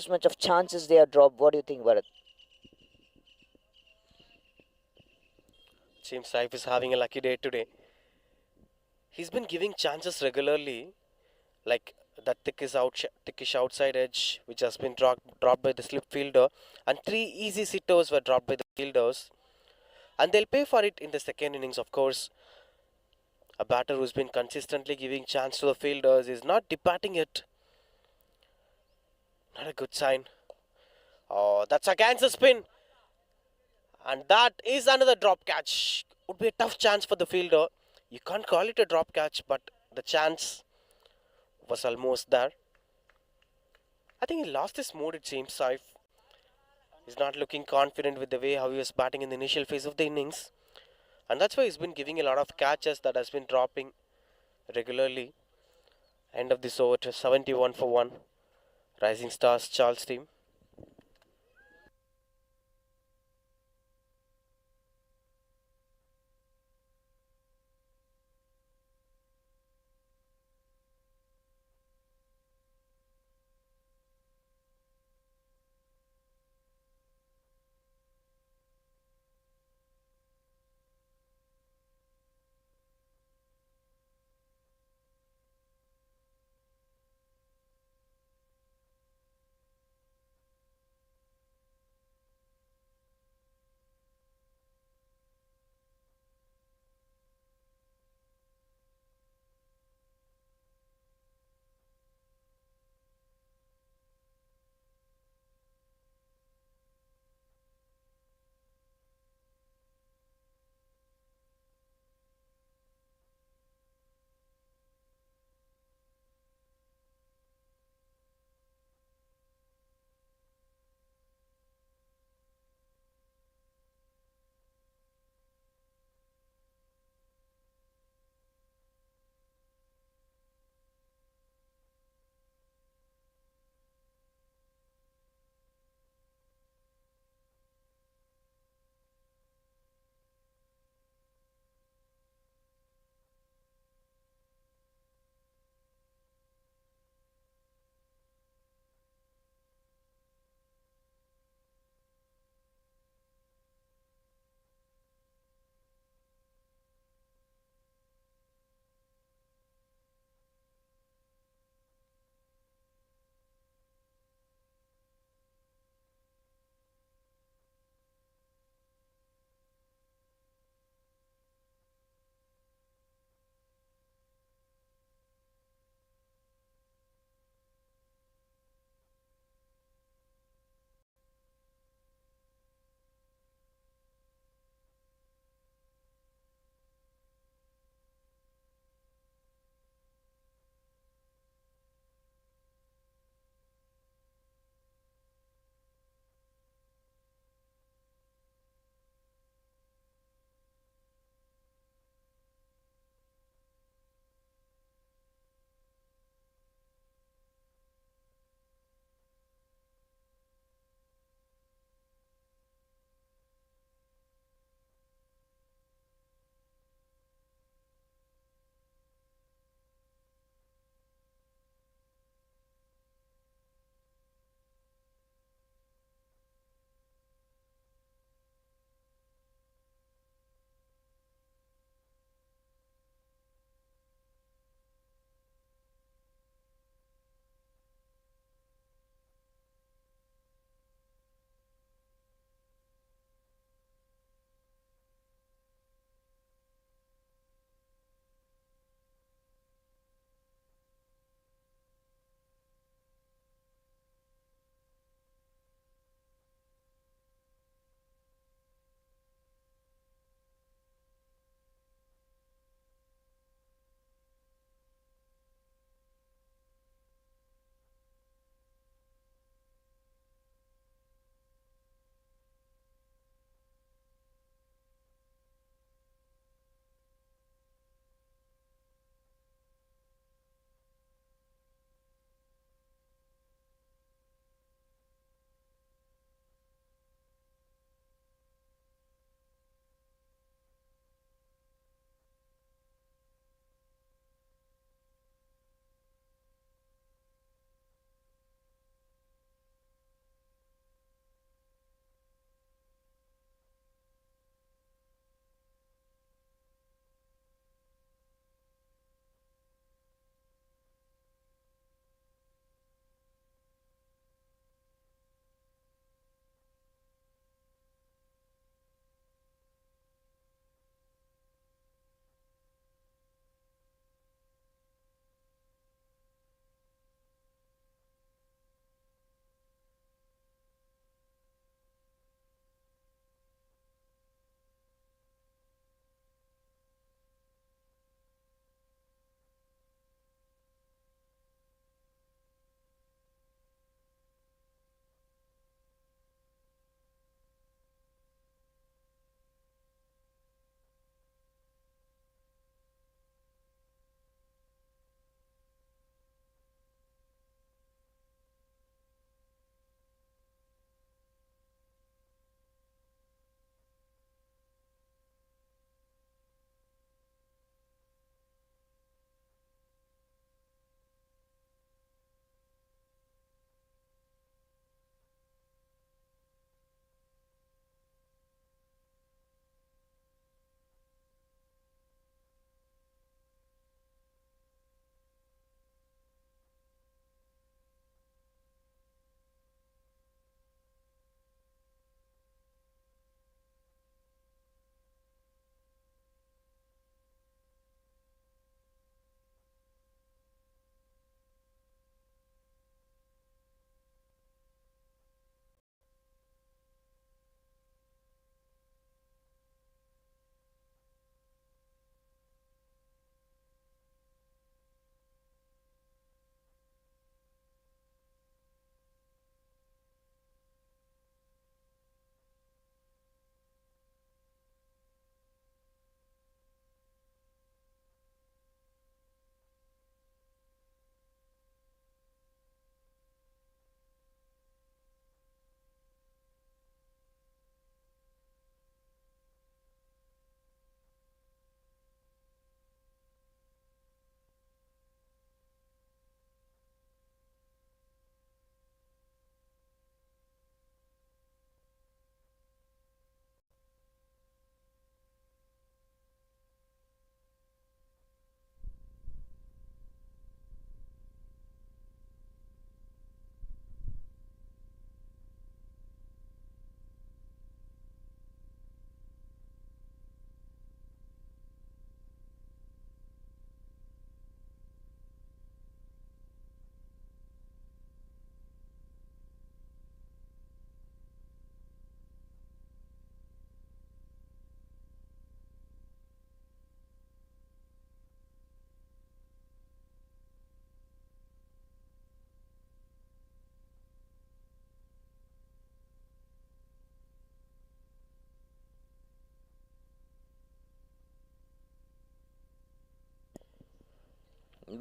much of chances they have dropped. What do you think, Bharat? Seems Saif is having a lucky day today. He's been giving chances regularly. Like that thickish outside edge, which has been dropped by the slip fielder, and three easy sitters were dropped by the fielders, and they'll pay for it in the second innings. Of course, a batter who's been consistently giving chance to the fielders is not departing it. Not a good sign. Oh, that's against the spin, and that is another drop catch. Would be a tough chance for the fielder. You can't call it a drop catch, but the chance was almost there. I think he lost his mood, it seems. Saif is not looking confident with the way how he was batting in the initial phase of the innings. And that's why he's been giving a lot of catches that has been dropping regularly. End of this over to 71 for 1. Rising Stars Charles team.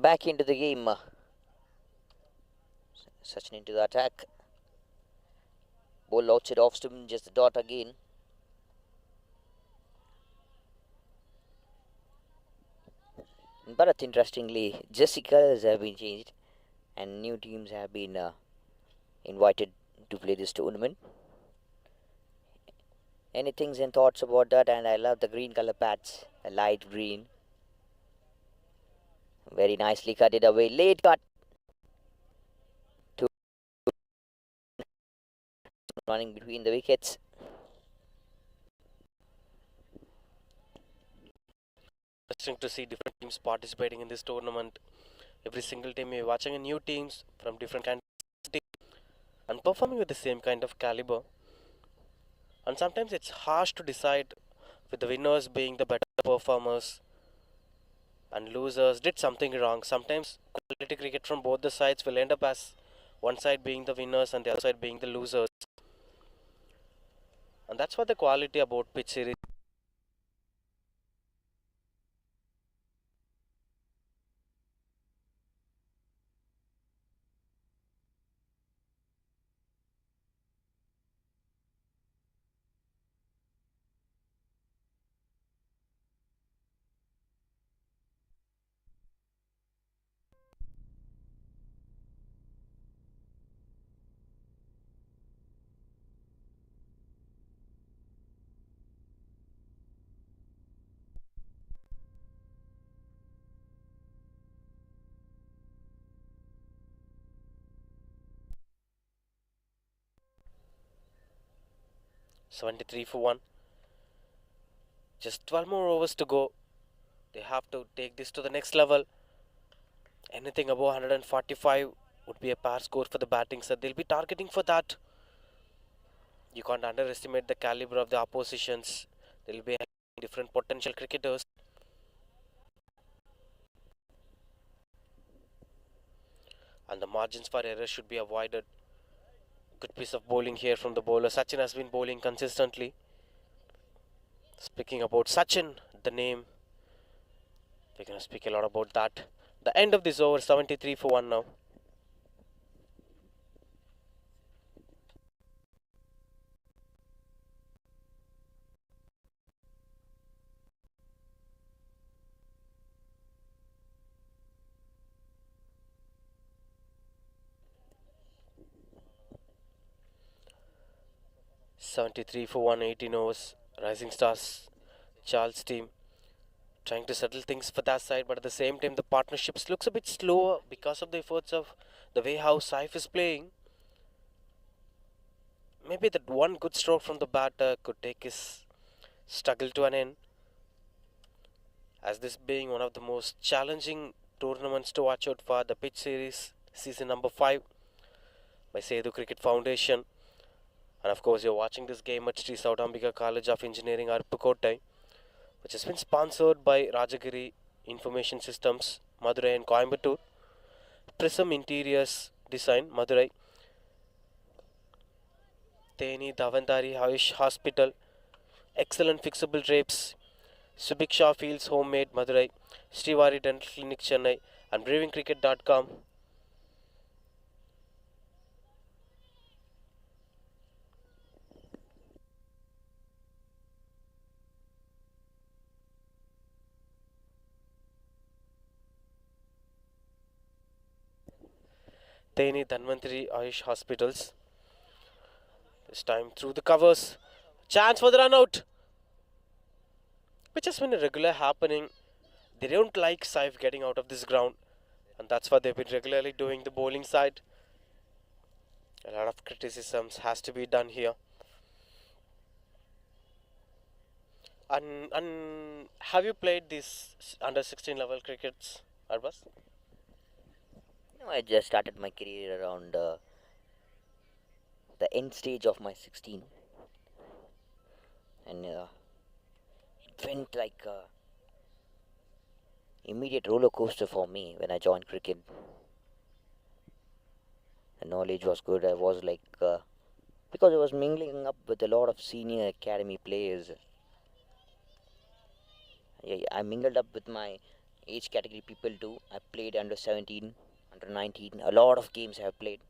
Back into the game. Sachin into the attack. Ball outside off stump, just the dot again. But interestingly, jersey colors have been changed and new teams have been invited to play this tournament. Any things and thoughts about that? And I love the green color pads, a light green. Very nicely cut it away. Late cut. Running between the wickets. Interesting to see different teams participating in this tournament. Every single team you're watching a new teams from different kinds of teams and performing with the same kind of caliber. And sometimes it's harsh to decide with the winners being the better performers and losers did something wrong. Sometimes quality cricket from both the sides will end up as one side being the winners and the other side being the losers. And that's what the quality about pitch series. 73 for 1. Just 12 more overs to go. They have to take this to the next level. Anything above 145 would be a par score for the batting, so they'll be targeting for that. You can't underestimate the caliber of the oppositions. They'll be different potential cricketers. And the margins for error should be avoided. Good piece of bowling here from the bowler. Sachin has been bowling consistently. Speaking about Sachin, the name, we're going to speak a lot about that. The end of this over, 73 for 1 now. '73 for 118 overs. Rising Stars, Charles team trying to settle things for that side, but at the same time the partnerships looks a bit slower because of the efforts of the way how Saif is playing. Maybe that one good stroke from the batter could take his struggle to an end. As this being one of the most challenging tournaments to watch out for, the pitch series season number 5 by Sedu Cricket Foundation. And of course, you're watching this game at Sri Sautambika College of Engineering, Aruppukkottai, which has been sponsored by Rajagiri Information Systems, Madurai and Coimbatore. Prism Interiors Design, Madurai. Teni Davandari Ayush Hospital. Excellent fixable drapes. Subiksha Fields Homemade, Madurai. Srivari Dental Clinic, Chennai. And BravingCricket.com. Teni Dhanvantari Ayush Hospitals. This time through the covers. Chance for the run out, which has been a regular happening. They don't like Saif getting out of this ground, and that's why they've been regularly doing the bowling side. A lot of criticisms has to be done here. And have you played this under 16 level crickets, Arbas? No, I just started my career around the end stage of my 16, and it went like a immediate roller coaster for me when I joined cricket. The knowledge was good. I was like because I was mingling up with a lot of senior academy players. I mingled up with my age category people do. I played under 17, under 19. A lot of games I have played.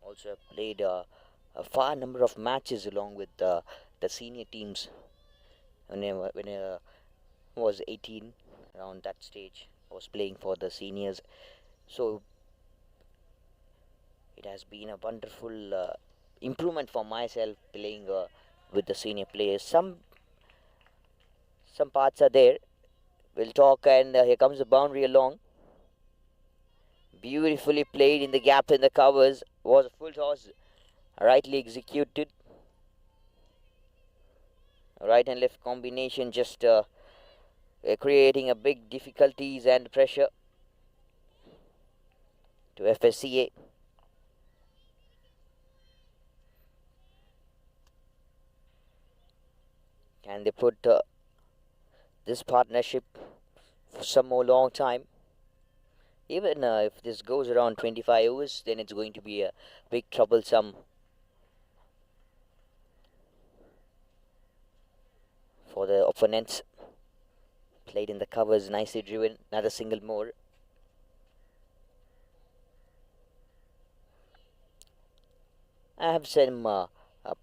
Also, I played a far number of matches along with the senior teams when I was 18. Around that stage, I was playing for the seniors. So it has been a wonderful improvement for myself playing with the senior players. Some parts are there. We'll talk, and here comes the boundary along. Beautifully played in the gap in the covers. Was a full toss, rightly executed. Right and left combination just creating a big difficulties and pressure to FSCA. Can they put this partnership for some more long time? Even if this goes around 25 overs, then it's going to be a big troublesome for the opponents. Played in the covers, nicely driven. Another single more. I have some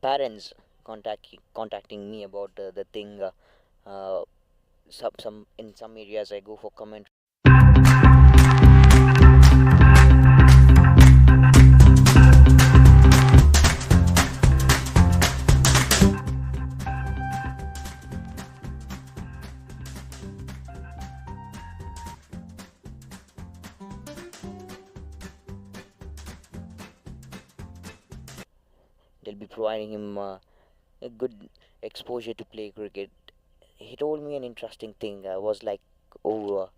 parents contacting me about the thing. Some in some areas I go for comment. They'll be providing him a good exposure to play cricket. He told me an interesting thing. I was like, oh,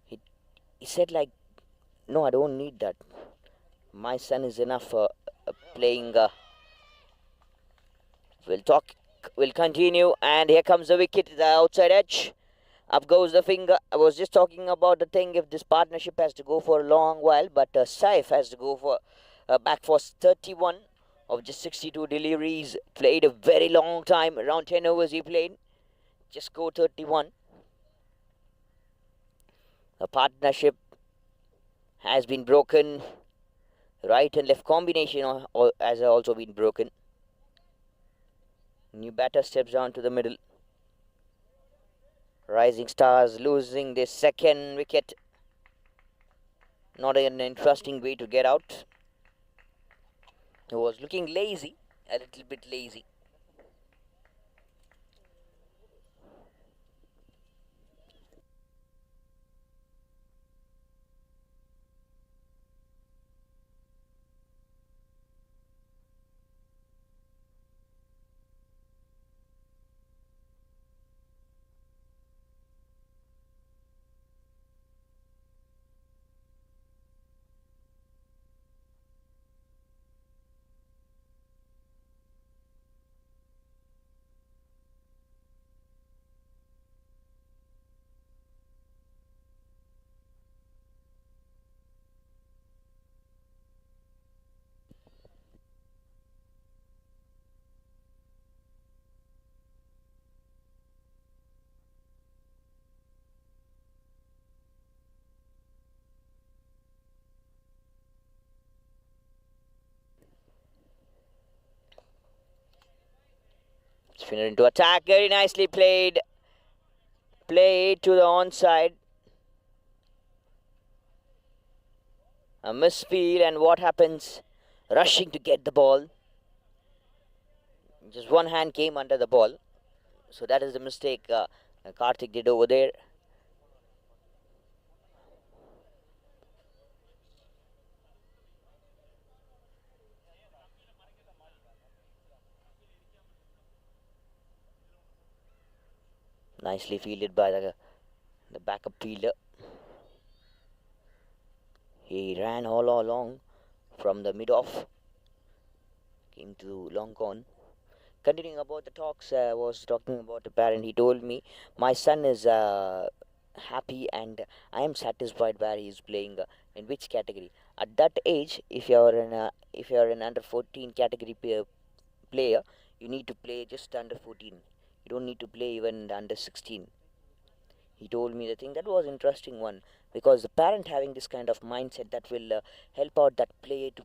he he said like, no, I don't need that. My son is enough playing. We'll talk. We'll continue. And here comes the wicket, the outside edge. Up goes the finger. I was just talking about the thing if this partnership has to go for a long while, but Saif has to go for back for 31 of just 62 deliveries. Played a very long time, around 10 overs he played. Just go 31. The partnership has been broken. Right and left combination has also been broken. New batter steps down to the middle. Rising Stars losing their second wicket. Not an interesting way to get out. He was looking lazy, a little bit lazy. Spinner into attack, very nicely played. Play to the onside. A misfield, and what happens? Rushing to get the ball. Just one hand came under the ball. So that is the mistake Karthik did over there. Nicely fielded by the backup fielder. He ran all along from the mid-off. Came to long on. Continuing about the talks, I was talking about the parent. He told me, my son is happy and I am satisfied where he is playing, in which category. At that age, if you are an under 14 category player, you need to play just under 14. You don't need to play even under 16. He told me the thing that was interesting one, because the parent having this kind of mindset that will help out that player to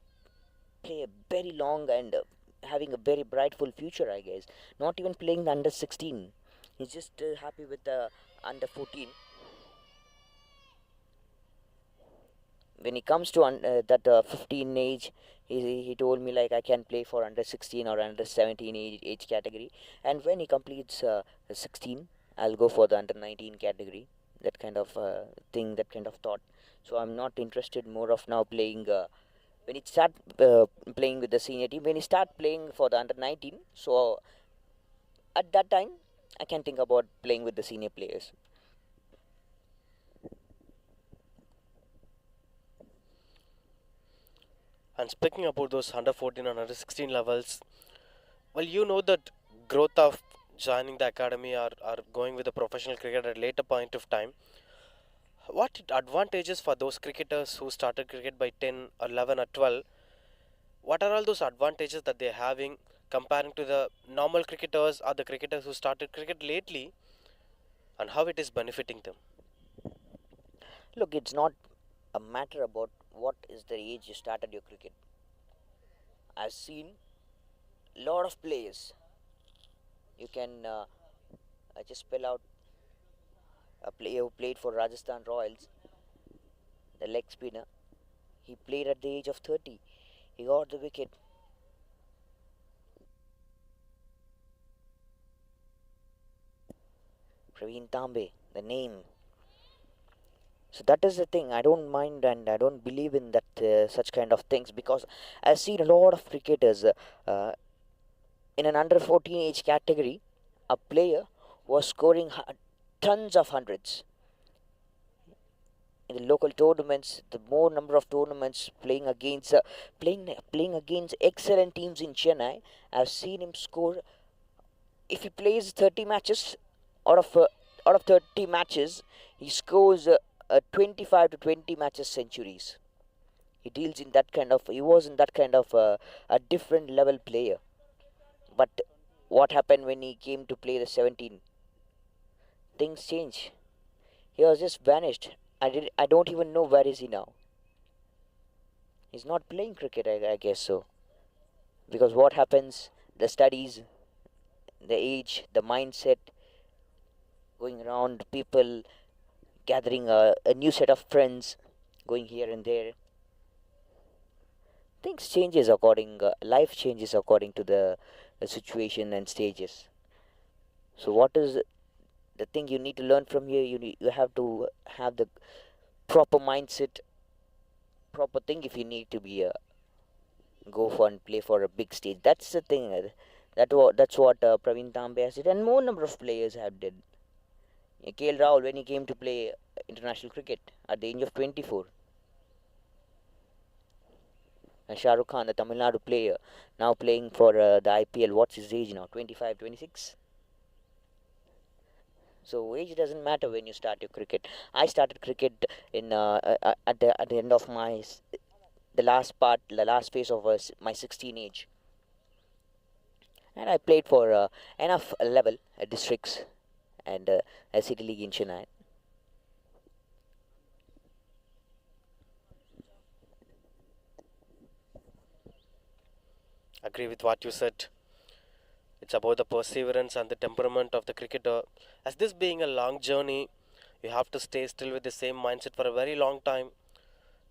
play a very long and having a very brightful future, I guess. Not even playing the under 16. He's just happy with the under 14. When he comes to that 15 age, he told me like I can play for under 16 or under 17 age category, and when he completes 16, I'll go for the under 19 category. That kind of thing, that kind of thought. So I'm not interested more of now playing when he start playing with the senior team, when he start playing for the under 19. So at that time I can think about playing with the senior players. And speaking about those under 14 and under 16 levels, well, you know that growth of joining the academy or going with the professional cricket at a later point of time. What advantages for those cricketers who started cricket by 10 or 11 or 12? What are all those advantages that they're having comparing to the normal cricketers or the cricketers who started cricket lately, and how it is benefiting them? Look, it's not a matter about what is the age you started your cricket. I've seen a lot of players. You can just spell out a player who played for Rajasthan Royals, the leg spinner. He played at the age of 30. He got the wicket. Praveen Tambe, the name. So that is the thing. I don't mind and I don't believe in that such kind of things, because I've seen a lot of cricketers uh, in an under 14 age category. A player was scoring tons of hundreds in the local tournaments. The more number of tournaments playing against excellent teams in Chennai, I've seen him score. If he plays 30 matches, out of uh, out of 30 matches, he scores 25 to 20 matches centuries. He was in that kind of a different level player. But what happened when he came to play the 17? Things change. He was just vanished. I don't even know where is he now. He's not playing cricket, I guess so. Because what happens, the studies, the age, the mindset, going around, people gathering a new set of friends, going here and there. Things changes life changes according to the situation and stages. So what is the thing you need to learn from here? You have to have the proper mindset, proper thing if you need to be go for and play for a big stage. That's the thing. That's what Praveen Tambe has did, and more number of players have did. KL Rahul, when he came to play international cricket at the age of 24. And Shah Rukh Khan, the Tamil Nadu player, now playing for the IPL. What's his age now? 25, 26? So age doesn't matter when you start your cricket. I started cricket in at the end of the last phase of my 16 age, and I played for enough level districts and a city league in Chennai. Agree with what you said. It's about the perseverance and the temperament of the cricketer. As this being a long journey, you have to stay still with the same mindset for a very long time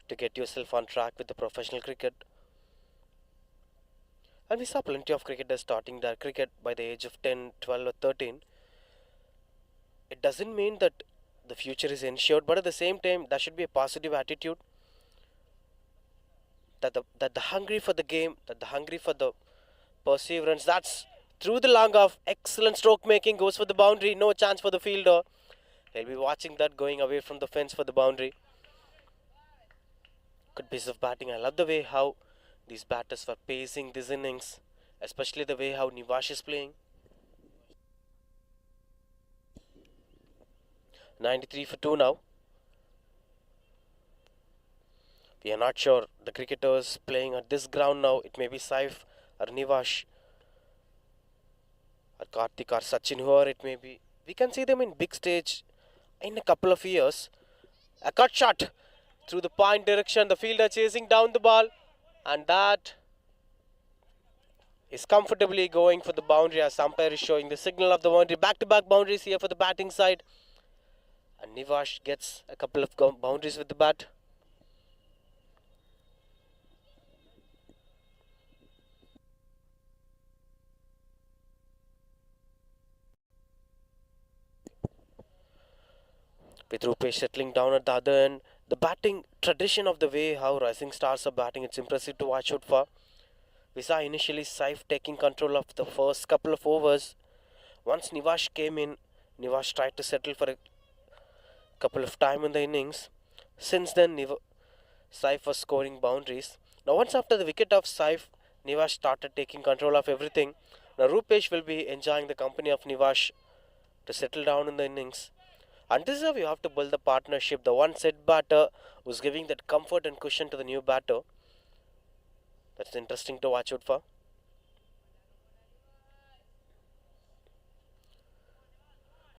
to get yourself on track with the professional cricket. And we saw plenty of cricketers starting their cricket by the age of 10, 12, or 13. It doesn't mean that the future is ensured, but at the same time, there should be a positive attitude that the hungry for the game, that the hungry for the perseverance, that's through the long of excellent stroke making, goes for the boundary, no chance for the fielder. He'll be watching that going away from the fence for the boundary. Good piece of batting. I love the way how these batters were pacing these innings, especially the way how Nivash is playing. 93 for 2 now. We are not sure. The cricketers playing at this ground now, it may be Saif or Nivash or Karthik or Sachin, whoever it may be. We can see them in big stage in a couple of years. A cut shot through the point direction. The fielder chasing down the ball, and that is comfortably going for the boundary as umpire is showing the signal of the boundary. Back-to-back boundaries here for the batting side. And Nivash gets a couple of boundaries with the bat. With Rupesh settling down at the other end. The batting tradition of the way how Rising Stars are batting, it's impressive to watch out for. We saw initially Saif taking control of the first couple of overs. Once Nivash came in, Nivash tried to settle for a couple of time in the innings. Since then, Saif was scoring boundaries. Now once after the wicket of Saif, Nivash started taking control of everything. Now Rupesh will be enjoying the company of Nivash to settle down in the innings. And this is how you have to build the partnership. The one set batter was giving that comfort and cushion to the new batter. That's interesting to watch out for.